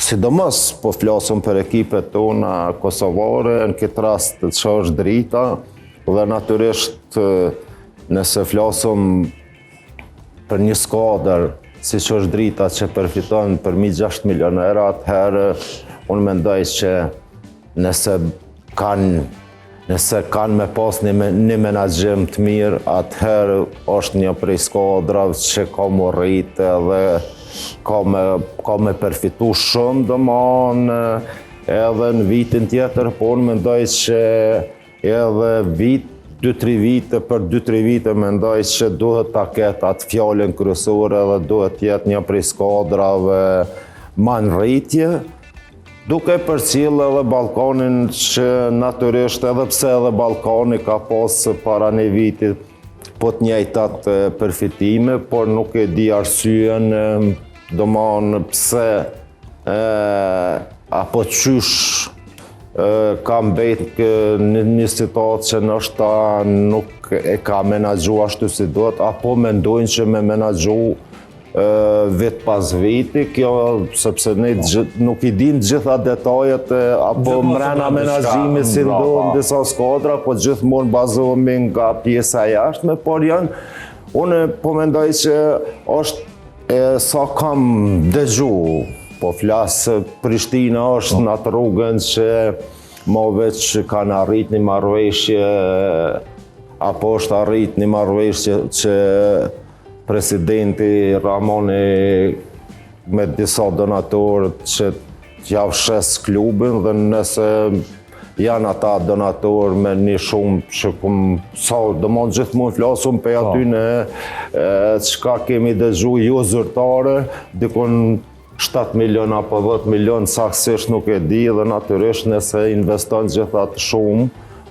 sidomos po flasëm për ekipet tona kosovare, në këtë rast që është drita, dhe natyrisht nëse flasëm për një skuadër si që është drita që përfiton për 6 milionera, atëherë unë mendoj që nëse kanë me pas një menaxhim të mirë, atëherë është një prej skuadrave që ka më rritë dhe ka me përfitu shumë, domethënë edhe në vitin tjetër, po unë mendoj që edhe 2-3 vite mendoj që duhet ta ketë atë fjalën kryesore dhe duhet jetë një prej skuadrave më në rritje, duke përcjellë edhe Ballkanin që natyrisht edhe pse edhe Ballkani ka pas para një vitit po të njëjtat përfitime, por nuk e di arsyen, domethënë pse apo qysh ka mbet një situatë që nështë nuk e ka menaxhu ashtu si duhet, apo mendojnë që me menaxhu vit pas viti, kjo sepse ne nuk i dim gjitha detajet apo mrena menaxhimit si ndodhen disa skuadra, po gjithmonë bazohemi nga pjesa e jashtme, por unë po mendoj që është sa kam dëgju, po flasë Prishtina është në atë rrugën që më veç kanë arrit një marrëveshje, apo është arrit një marrëveshje që presidenti Ramoni me disa donatorë që ja fshes klubin, dhe nëse janë ata donatorë me një shumë që domethënë gjithmonë flasum për aty në çka kemi dëgju jo zyrtare, dikon 7 milion apo 10 milion, saktësisht nuk e di, dhe natyrisht nëse investon gjithat shumë,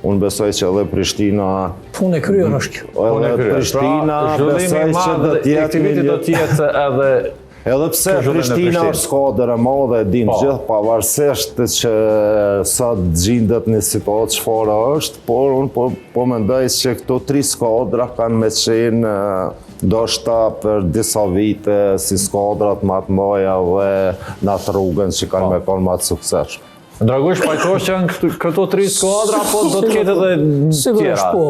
unë besoj që edhe Prishtina... Punë e kryer është kjo. Edhe Prishtina besoj që do të jetë edhe... Edhe pse Prishtina është skuadër e madhe, e dim gjithë, pavarësisht që sa gjendet në situatë çfarë është, por unë po mendoj që këto 3 skuadra kanë me qenë ndoshta për disa vite si skuadrat më të mëdha dhe në atë rrugën që kanë me qenë më të suksesshëm. Dragush, pajtosh që janë këto 3 skuadra, po do të ketë edhe tjera? Sigurisht po.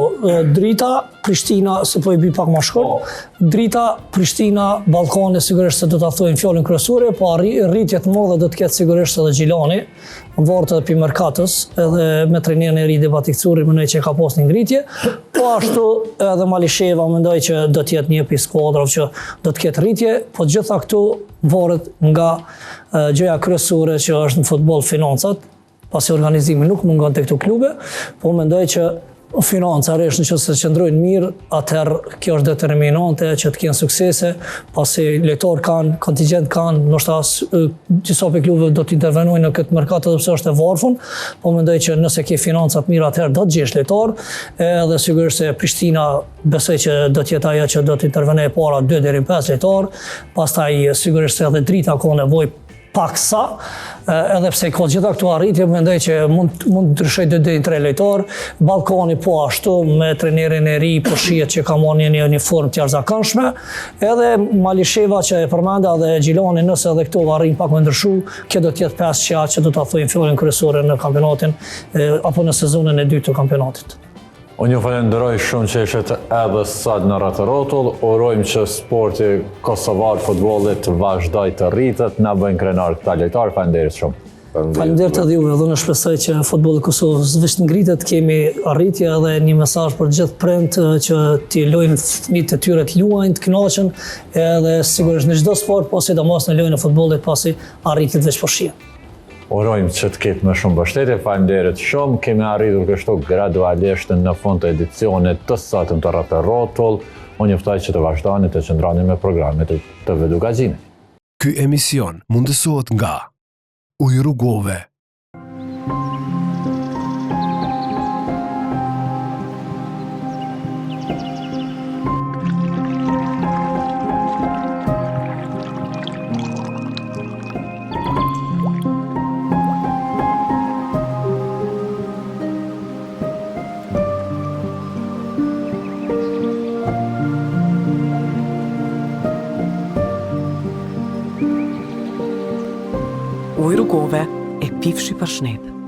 Drita, Prishtina, se po i bi pak më shkurt. Drita, Prishtina, Ballkani, sigurisht se do ta thojmë fjalën kryesore, po rritje të mëdha do të ketë sigurisht edhe Gjilani, vartë edhe pi Merkatës, edhe me trajnerin e ri Debati Kcuri, mendoj që ka pas një ngritje. Po ashtu edhe Malisheva mendoj që do të jetë një pjesë skuadrave që do të ketë rritje, po gjitha këtu varet nga gjëja kryesore që është në futboll, financat, pasi organizimi nuk mungon tek këto klube, po mendoj që financarisht nëse qëndrojnë mirë, atëherë kjo është determinante që të kenë suksese, pasi lojtar kanë, kontingjent kanë, ndoshta disa pe klubeve do të intervenojnë në këtë merkat edhe pse është e varfën, po mendoj që nëse ke financat mirë, atëherë do të gjesh lojtar, edhe sigurisht se Prishtina besoj që do të jetë ajo që do të intervenojë para 2 deri 5 lojtar, pastaj sigurisht se edhe Drita ka nevojë paksa, edhe pse ka gjitha këtu arritje, mendoj që mund të ndryshoj 2 deri 3 lojtar. Ballkani po ashtu me trajnerin e ri, po shihet që ka marrë një formë të jashtëzakonshme. Edhe Malisheva që e përmenda dhe Gjilani, nëse edhe këto arrin pak më ndryshu, kjo do të jetë 5 që do ta thojmë fjalën kryesore në kampionatin apo në sezonën e dytë të kampionatit. Unë ju falenderoj shumë që ishit edhe sot në Rreth Rrotull, urojmë që sporti kosovar futbollit vazhdoj të rritet, na bëjnë krenar këta lojtarë, falenderit shumë. Faleminderit edhe juve, dhe unë shpresoj që futbolli i Kosovës veç ngritet, kemi arritje edhe një mesazh për gjithë prindë që t'i lojnë fëmijët e tyre të luajnë, të kënaqen, edhe sigurisht në çdo sport, po sidomos në lojën e futbollit, pasi arritjet veç po shihen. Urojmë që të ketë më shumë mbështetje, falenderit shumë. Kemi arritur kështu gradualisht në fund të edicionit të sotëm të Rreth Rrotull. Unë juftoj që të vazhdoni të qëndroni me programet e TV Dukazini. Ky emision mundësohet nga Ujë Rrugove. ujë rrugove e pifshi për shnet.